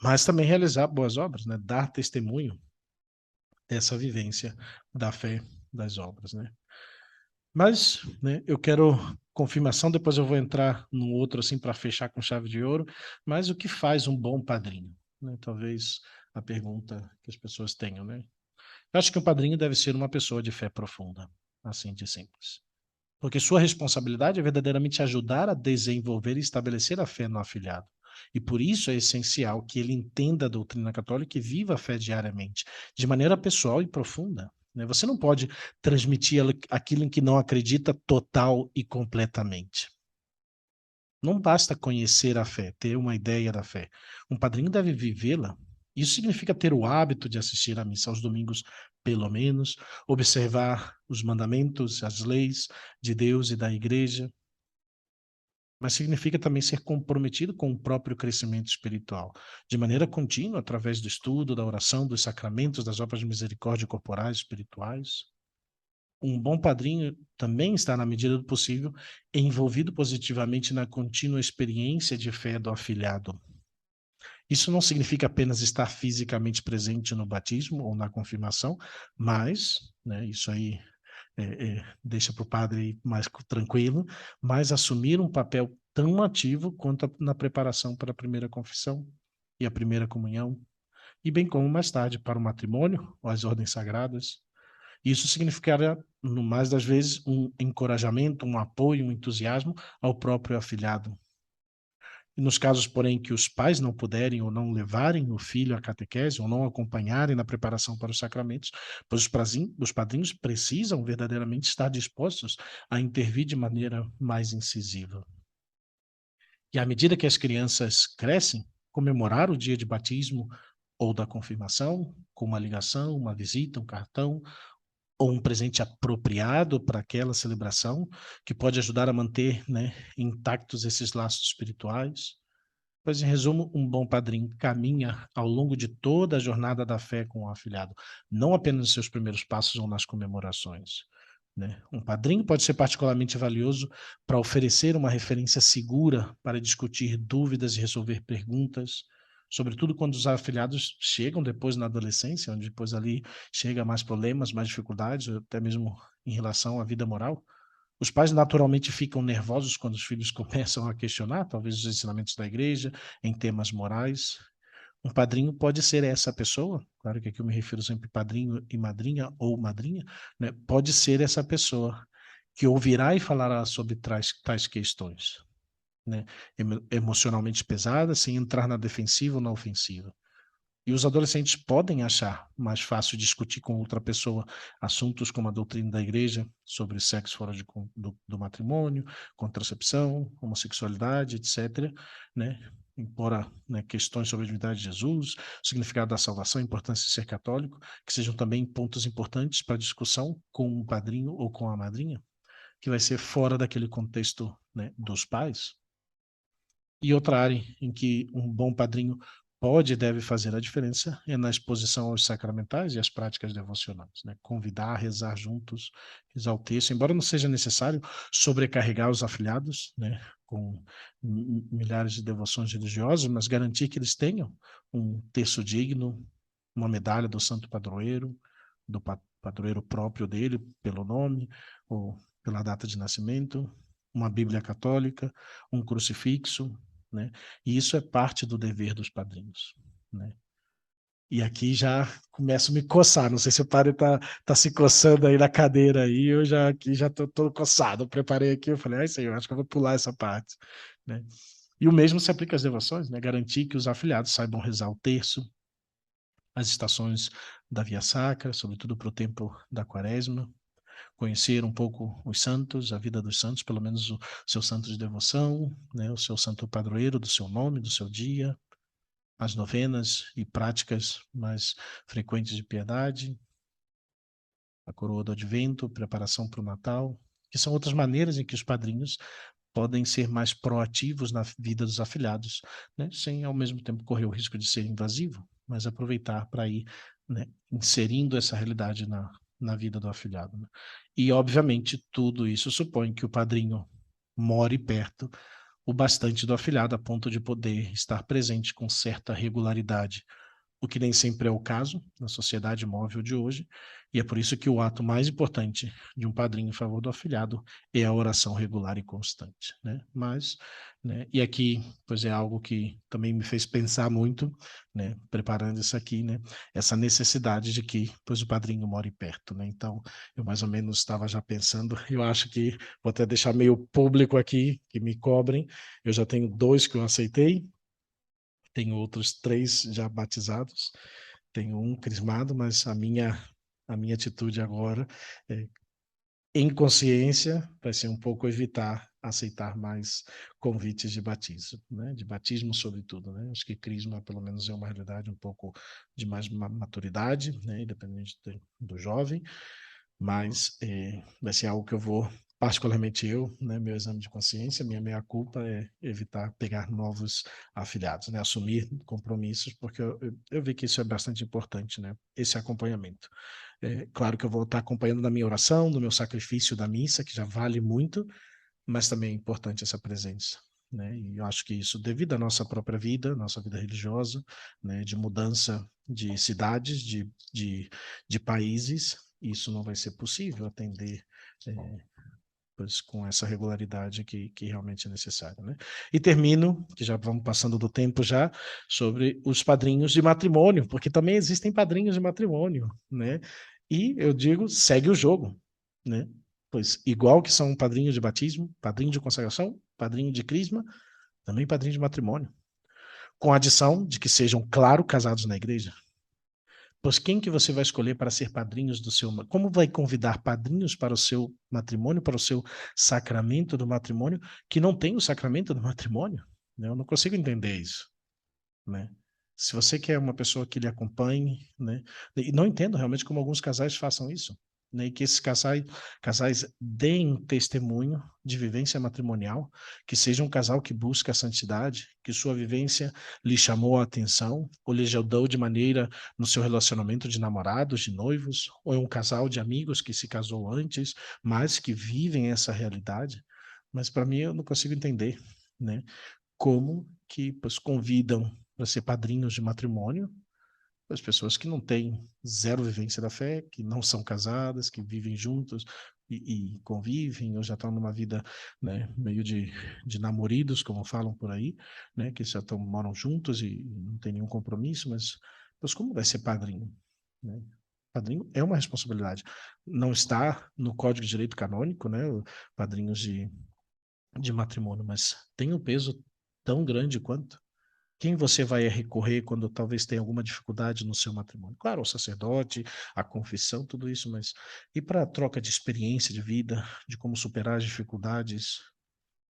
Speaker 1: mas também realizar boas obras, né? Dar testemunho dessa vivência da fé, das obras, né? Mas, né, eu quero confirmação, depois eu vou entrar no outro assim para fechar com chave de ouro, mas o que faz um bom padrinho? Né? Talvez a pergunta que as pessoas tenham, né? Eu acho que o padrinho deve ser uma pessoa de fé profunda, assim de simples. Porque sua responsabilidade é verdadeiramente ajudar a desenvolver e estabelecer a fé no afilhado. E por isso é essencial que ele entenda a doutrina católica e viva a fé diariamente, de maneira pessoal e profunda. Né? Você não pode transmitir aquilo em que não acredita total e completamente. Não basta conhecer a fé, ter uma ideia da fé. Um padrinho deve vivê-la. Isso significa ter o hábito de assistir à missa aos domingos, pelo menos, observar os mandamentos, as leis de Deus e da igreja, mas significa também ser comprometido com o próprio crescimento espiritual, de maneira contínua, através do estudo, da oração, dos sacramentos, das obras de misericórdia corporais e espirituais. Um bom padrinho também está, na medida do possível, envolvido positivamente na contínua experiência de fé do afilhado. Isso não significa apenas estar fisicamente presente no batismo ou na confirmação, mas, né, isso aí deixa para o padre mais tranquilo, mas assumir um papel tão ativo quanto na preparação para a primeira confissão e a primeira comunhão, e bem como mais tarde para o matrimônio ou as ordens sagradas. Isso significará, no mais das vezes, um encorajamento, um apoio, um entusiasmo ao próprio afilhado. E nos casos, porém, que os pais não puderem ou não levarem o filho à catequese ou não acompanharem na preparação para os sacramentos, pois os padrinhos precisam verdadeiramente estar dispostos a intervir de maneira mais incisiva. E à medida que as crianças crescem, comemorar o dia de batismo ou da confirmação, com uma ligação, uma visita, um cartão, ou um presente apropriado para aquela celebração, que pode ajudar a manter, né, intactos esses laços espirituais. Pois, em resumo, um bom padrinho caminha ao longo de toda a jornada da fé com o afilhado, não apenas nos seus primeiros passos ou nas comemorações. Né? Um padrinho pode ser particularmente valioso para oferecer uma referência segura para discutir dúvidas e resolver perguntas, sobretudo quando os afilhados chegam depois na adolescência, onde depois ali chega mais problemas, mais dificuldades, até mesmo em relação à vida moral. Os pais naturalmente ficam nervosos quando os filhos começam a questionar, talvez, os ensinamentos da igreja em temas morais. Um padrinho pode ser essa pessoa, claro que aqui eu me refiro sempre padrinho e madrinha, ou madrinha, né? Pode ser essa pessoa que ouvirá e falará sobre tais questões, né? Emocionalmente pesadas, sem entrar na defensiva ou na ofensiva. E os adolescentes podem achar mais fácil discutir com outra pessoa assuntos como a doutrina da igreja sobre sexo fora do matrimônio, contracepção, homossexualidade, etc., né? Embora, né, questões sobre a divindade de Jesus, o significado da salvação, a importância de ser católico, que sejam também pontos importantes para discussão com um padrinho ou com a madrinha, que vai ser fora daquele contexto, né, dos pais. E outra área em que um bom padrinho pode e deve fazer a diferença é na exposição aos sacramentais e às práticas devocionais, né? Convidar, rezar juntos, rezar o texto, embora não seja necessário sobrecarregar os afilhados, né? Com milhares de devoções religiosas, mas garantir que eles tenham um terço digno, uma medalha do santo padroeiro, do padroeiro próprio dele, pelo nome ou pela data de nascimento, uma Bíblia católica, um crucifixo, né? E isso é parte do dever dos padrinhos, né? E aqui já começo a me coçar. Não sei se o padre tá se coçando aí na cadeira aí. Eu já aqui já tô todo coçado. Eu preparei aqui, eu falei, ai Senhor, acho que eu vou pular essa parte, né? E o mesmo se aplica às devoções, né? Garantir que os afilhados saibam rezar o terço, as estações da Via Sacra, sobretudo para o tempo da Quaresma, conhecer um pouco os santos, a vida dos santos, pelo menos o seu santo de devoção, né? O seu santo padroeiro do seu nome, do seu dia, as novenas e práticas mais frequentes de piedade, a coroa do advento, preparação para o Natal, que são outras maneiras em que os padrinhos podem ser mais proativos na vida dos afilhados, né? Sem ao mesmo tempo correr o risco de ser invasivo, mas aproveitar para ir, né, inserindo essa realidade na vida do afilhado, né? E, obviamente, tudo isso supõe que o padrinho more perto o bastante do afilhado a ponto de poder estar presente com certa regularidade, o que nem sempre é o caso na sociedade móvel de hoje, e é por isso que o ato mais importante de um padrinho em favor do afilhado é a oração regular e constante, né? Mas, né, e aqui, pois é algo que também me fez pensar muito, né, preparando isso aqui, né, essa necessidade de que, pois o padrinho more perto, né? Então, eu mais ou menos estava já pensando, eu acho que vou até deixar meio público aqui, que me cobrem, eu já tenho 2 que eu aceitei, tenho outros 3 já batizados, tenho um crismado, mas a minha atitude agora, é, em consciência, vai ser um pouco evitar aceitar mais convites de batismo, né? De batismo sobretudo, né? Acho que crisma pelo menos é uma realidade um pouco de mais maturidade, né? Independente do jovem, mas vai ser algo que eu vou, particularmente eu, né, meu exame de consciência, minha meia-culpa é evitar pegar novos afiliados, né, assumir compromissos, porque eu vi que isso é bastante importante, né, esse acompanhamento. É, claro que eu vou estar acompanhando na minha oração, no meu sacrifício da missa, que já vale muito, mas também é importante essa presença. Né? E eu acho que isso, devido à nossa própria vida, nossa vida religiosa, né, de mudança de cidades, de países, isso não vai ser possível atender pois, com essa regularidade que realmente é necessária. Né? E termino, que já vamos passando do tempo já, sobre os padrinhos de matrimônio, porque também existem padrinhos de matrimônio. Né? E eu digo, segue o jogo. Né? Pois, igual que são padrinhos de batismo, padrinho de consagração, padrinho de crisma, também padrinho de matrimônio. Com a adição de que sejam, claro, casados na igreja. Pois quem que você vai escolher para ser padrinhos do seu... Como vai convidar padrinhos para o seu matrimônio, para o seu sacramento do matrimônio, que não tem o sacramento do matrimônio? Né? Eu não consigo entender isso. Né? Se você quer uma pessoa que lhe acompanhe, né? E não entendo realmente como alguns casais façam isso, né? E que esses casais deem testemunho de vivência matrimonial, que seja um casal que busca a santidade, que sua vivência lhe chamou a atenção, ou lhe ajudou de maneira no seu relacionamento de namorados, de noivos, ou é um casal de amigos que se casou antes, mas que vivem essa realidade. Mas para mim eu não consigo entender, né? Como que pois, convidam para ser padrinhos de matrimônio as pessoas que não têm zero vivência da fé, que não são casadas, que vivem juntos e convivem, ou já estão numa vida, né, meio de namoridos, como falam por aí, né, que já moram juntos e não tem nenhum compromisso, mas como vai ser padrinho? Né? Padrinho é uma responsabilidade. Não está no Código de Direito Canônico, né, padrinhos de matrimônio, mas tem um peso tão grande quanto. Quem você vai recorrer quando talvez tenha alguma dificuldade no seu matrimônio? Claro, o sacerdote, a confissão, tudo isso, mas e para a troca de experiência de vida, de como superar as dificuldades?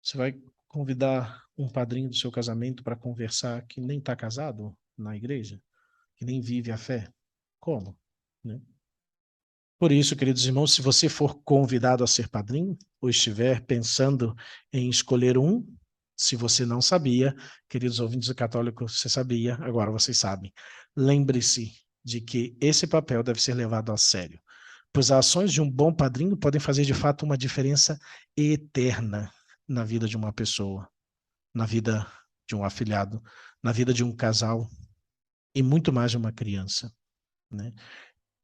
Speaker 1: Você vai convidar um padrinho do seu casamento para conversar que nem está casado na igreja, que nem vive a fé? Como? Né? Por isso, queridos irmãos, se você for convidado a ser padrinho, ou estiver pensando em escolher um, Se você não sabia, queridos ouvintes do Católico, você sabia, agora vocês sabem. Lembre-se de que esse papel deve ser levado a sério, pois as ações de um bom padrinho podem fazer de fato uma diferença eterna na vida de uma pessoa, na vida de um afilhado, na vida de um casal e muito mais de uma criança, né?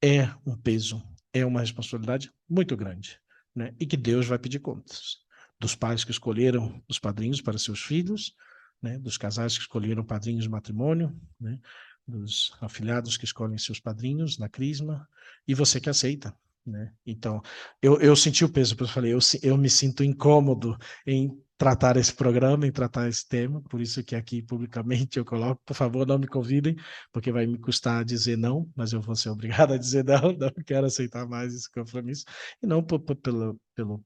Speaker 1: É um peso, é uma responsabilidade muito grande, né? E que Deus vai pedir contas dos pais que escolheram os padrinhos para seus filhos, né? Dos casais que escolheram padrinhos de matrimônio, né? Dos afilhados que escolhem seus padrinhos na crisma, e você que aceita, né? Então, eu senti o peso, porque eu falei, eu me sinto incômodo em tratar esse programa, em tratar esse tema, por isso que aqui publicamente eu coloco, por favor, não me convidem, porque vai me custar dizer não, mas eu vou ser obrigado a dizer não, não quero aceitar mais esse compromisso, e não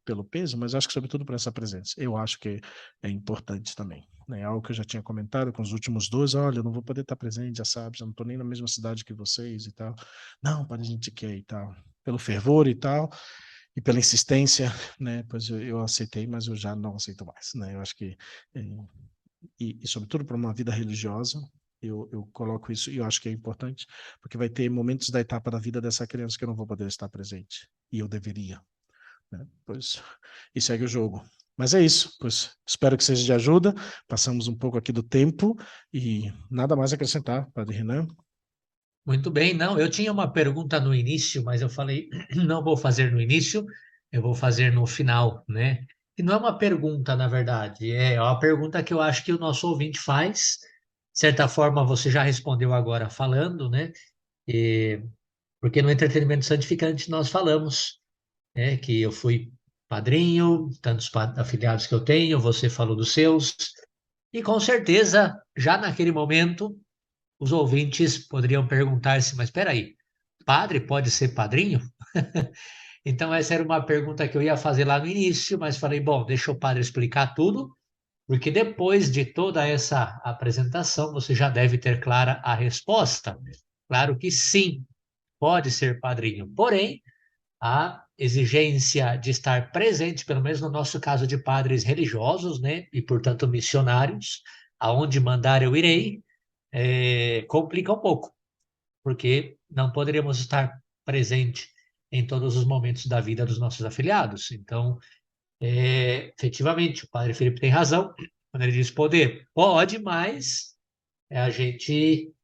Speaker 1: pelo peso, mas acho que sobretudo por essa presença. Eu acho que é importante também, né? Algo que eu já tinha comentado com os últimos dois, olha, eu não vou poder estar presente, já sabe, já não estou nem na mesma cidade que vocês e tal. Não, para a gente quer e tal, pelo fervor e tal, e pela insistência, né? Pois eu aceitei, mas eu já não aceito mais, né? Eu acho que e sobretudo para uma vida religiosa, eu coloco isso e eu acho que é importante, porque vai ter momentos da etapa da vida dessa criança que eu não vou poder estar presente, e eu deveria, né? Pois, e segue o jogo. Mas é isso, pois espero que seja de ajuda, passamos um pouco aqui do tempo, e nada mais a acrescentar, Padre Renan.
Speaker 2: Muito bem, não, eu tinha uma pergunta no início, mas eu falei, não vou fazer no início, eu vou fazer no final, né? E não é uma pergunta, na verdade, é uma pergunta que eu acho que o nosso ouvinte faz. De certa forma, você já respondeu agora falando, né? E, porque no entretenimento santificante nós falamos, né, que eu fui padrinho, tantos afiliados que eu tenho, você falou dos seus, e com certeza, já naquele momento, os ouvintes poderiam perguntar-se, mas espera aí, padre pode ser padrinho? Então essa era uma pergunta que eu ia fazer lá no início, mas falei, bom, deixa o padre explicar tudo, porque depois de toda essa apresentação, você já deve ter clara a resposta. Claro que sim, pode ser padrinho. Porém, a exigência de estar presente, pelo menos no nosso caso de padres religiosos, né, e portanto missionários, aonde mandar eu irei, complica um pouco, porque não poderíamos estar presente em todos os momentos da vida dos nossos afiliados. Então, efetivamente, o padre Felipe tem razão quando ele diz poder. Pode, mas a gente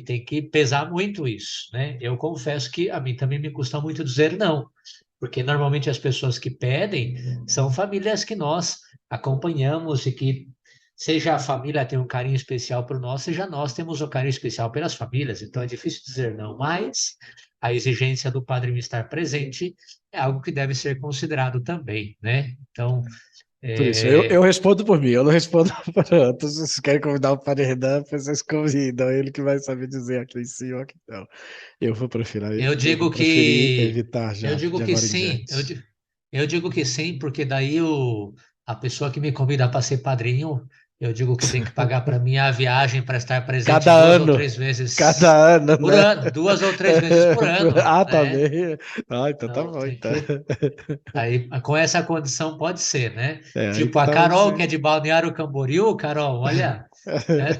Speaker 2: tem que pesar muito isso, né? Eu confesso que a mim também me custa muito dizer não, porque normalmente as pessoas que pedem são famílias que nós acompanhamos e que seja a família tem um carinho especial por nós, seja nós temos um carinho especial pelas famílias, então é difícil dizer não, mas a exigência do padrinho estar presente é algo que deve ser considerado também, né? Então,
Speaker 1: Por isso, eu
Speaker 2: é,
Speaker 1: respondo por mim, eu não respondo para outros. Se vocês querem convidar o Padre Renan, vocês convidam, ele que vai saber dizer aqui sim ou aqui não.
Speaker 2: Eu
Speaker 1: Eu vou
Speaker 2: digo
Speaker 1: preferir
Speaker 2: que
Speaker 1: evitar
Speaker 2: eu
Speaker 1: já,
Speaker 2: digo
Speaker 1: de
Speaker 2: que
Speaker 1: agora em
Speaker 2: sim,
Speaker 1: diante.
Speaker 2: eu digo que sim, porque daí a pessoa que me convida para ser padrinho, eu digo que tem que pagar para mim a viagem para estar presente
Speaker 1: Cada
Speaker 2: duas ou
Speaker 1: ano,
Speaker 2: três vezes
Speaker 1: cada ano,
Speaker 2: por
Speaker 1: né?
Speaker 2: ano, duas ou três vezes por ano,
Speaker 1: Ah, tá
Speaker 2: né?
Speaker 1: bem. Ah, então tá
Speaker 2: Então
Speaker 1: bom,
Speaker 2: tem
Speaker 1: então.
Speaker 2: que aí com essa condição pode ser, né?
Speaker 1: É, aí
Speaker 2: Tipo
Speaker 1: que
Speaker 2: a
Speaker 1: tava
Speaker 2: Carol que é
Speaker 1: dizendo.
Speaker 2: de Balneário Camboriú, Carol, olha,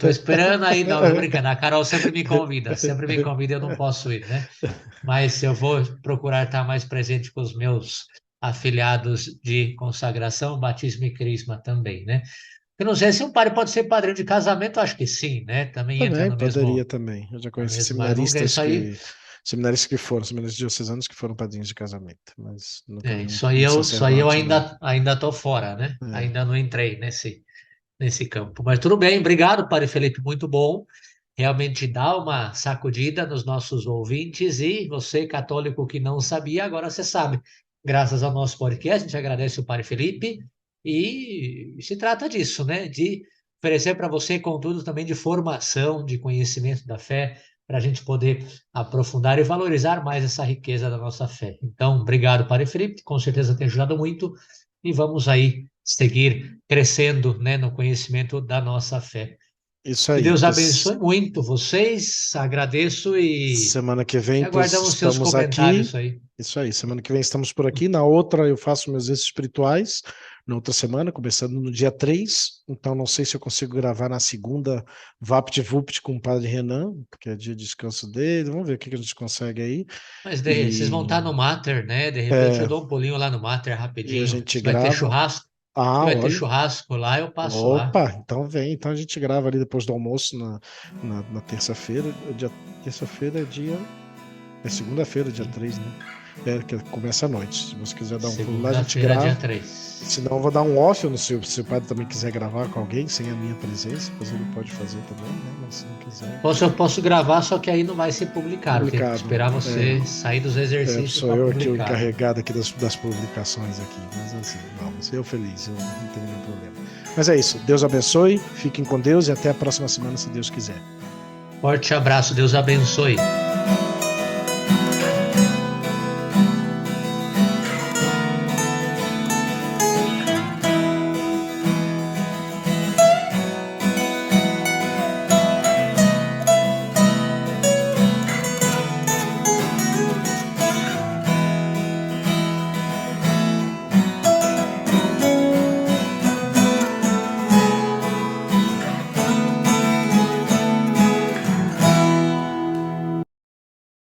Speaker 2: tô esperando aí, não, tô brincando. A Carol sempre me convida, eu não posso ir, né? Mas eu vou procurar estar mais presente com os meus afiliados de consagração, batismo e crisma também, né? Eu não sei se um padre pode ser padrinho de casamento, acho que sim, né? Também entra
Speaker 1: Também,
Speaker 2: no
Speaker 1: poderia
Speaker 2: mesmo,
Speaker 1: também. Eu já
Speaker 2: na
Speaker 1: conheci
Speaker 2: mesma, vamos ver isso aí.
Speaker 1: seminaristas que foram, seminaristas diocesanos que foram padrinhos de casamento, mas nunca vi um
Speaker 2: Isso aí eu
Speaker 1: sacerdote, não.
Speaker 2: ainda tô fora, né?
Speaker 1: É.
Speaker 2: Ainda não entrei nesse campo. Mas tudo bem, obrigado, Padre Felipe, muito bom. Realmente dá uma sacudida nos nossos ouvintes e você, católico que não sabia, agora você sabe. Graças ao nosso podcast, a gente agradece o Padre Felipe e se trata disso, né? De oferecer para você conteúdo também de formação, de conhecimento da fé, para a gente poder aprofundar e valorizar mais essa riqueza da nossa fé. Então, obrigado, Padre Felipe, com certeza tem ajudado muito e vamos aí seguir crescendo, né, no conhecimento da nossa fé.
Speaker 1: Isso
Speaker 2: Que
Speaker 1: aí,
Speaker 2: Deus
Speaker 1: pois
Speaker 2: abençoe muito vocês, agradeço
Speaker 1: semana que
Speaker 2: e
Speaker 1: vem, pois
Speaker 2: aguardamos seus
Speaker 1: estamos aqui.
Speaker 2: comentários aí.
Speaker 1: Isso aí, semana que vem estamos por aqui. Na outra eu faço meus exercícios espirituais, na outra semana, começando no dia 3. Então, não sei se eu consigo gravar na segunda, VaptVupt com o Padre Renan, porque é dia de descanso dele. Vamos ver o que a gente consegue aí.
Speaker 2: Mas vocês vão estar
Speaker 1: E,
Speaker 2: no Mater, né? De repente eu
Speaker 1: é,
Speaker 2: dou um pulinho lá no Mater
Speaker 1: e a
Speaker 2: rapidinho.
Speaker 1: gente
Speaker 2: Se vai ter
Speaker 1: grava.
Speaker 2: churrasco, se
Speaker 1: Ah,
Speaker 2: vai ter
Speaker 1: olha.
Speaker 2: churrasco lá, eu passo lá.
Speaker 1: Opa, então vem. Então a gente grava ali depois do almoço na terça-feira. Terça-feira é dia. É segunda-feira, dia 3, né? Que começa à noite. Se você quiser dar um pulo lá, a gente
Speaker 2: Segunda-feira, dia
Speaker 1: grava.
Speaker 2: 3.
Speaker 1: Senão eu vou dar um off, eu não sei se o padre também quiser gravar com alguém, sem a minha presença, depois ele pode fazer também, né? Mas se não quiser.
Speaker 2: Eu posso gravar, só que aí não vai ser publicado. Tem que
Speaker 1: Publicado.
Speaker 2: esperar você sair dos exercícios
Speaker 1: Sou
Speaker 2: para
Speaker 1: eu aqui o
Speaker 2: publicar.
Speaker 1: encarregado aqui das publicações aqui. Mas assim, vamos, eu feliz, eu não tenho nenhum problema. Mas é isso. Deus abençoe, fiquem com Deus e até a próxima semana, se Deus quiser.
Speaker 2: Forte abraço, Deus abençoe.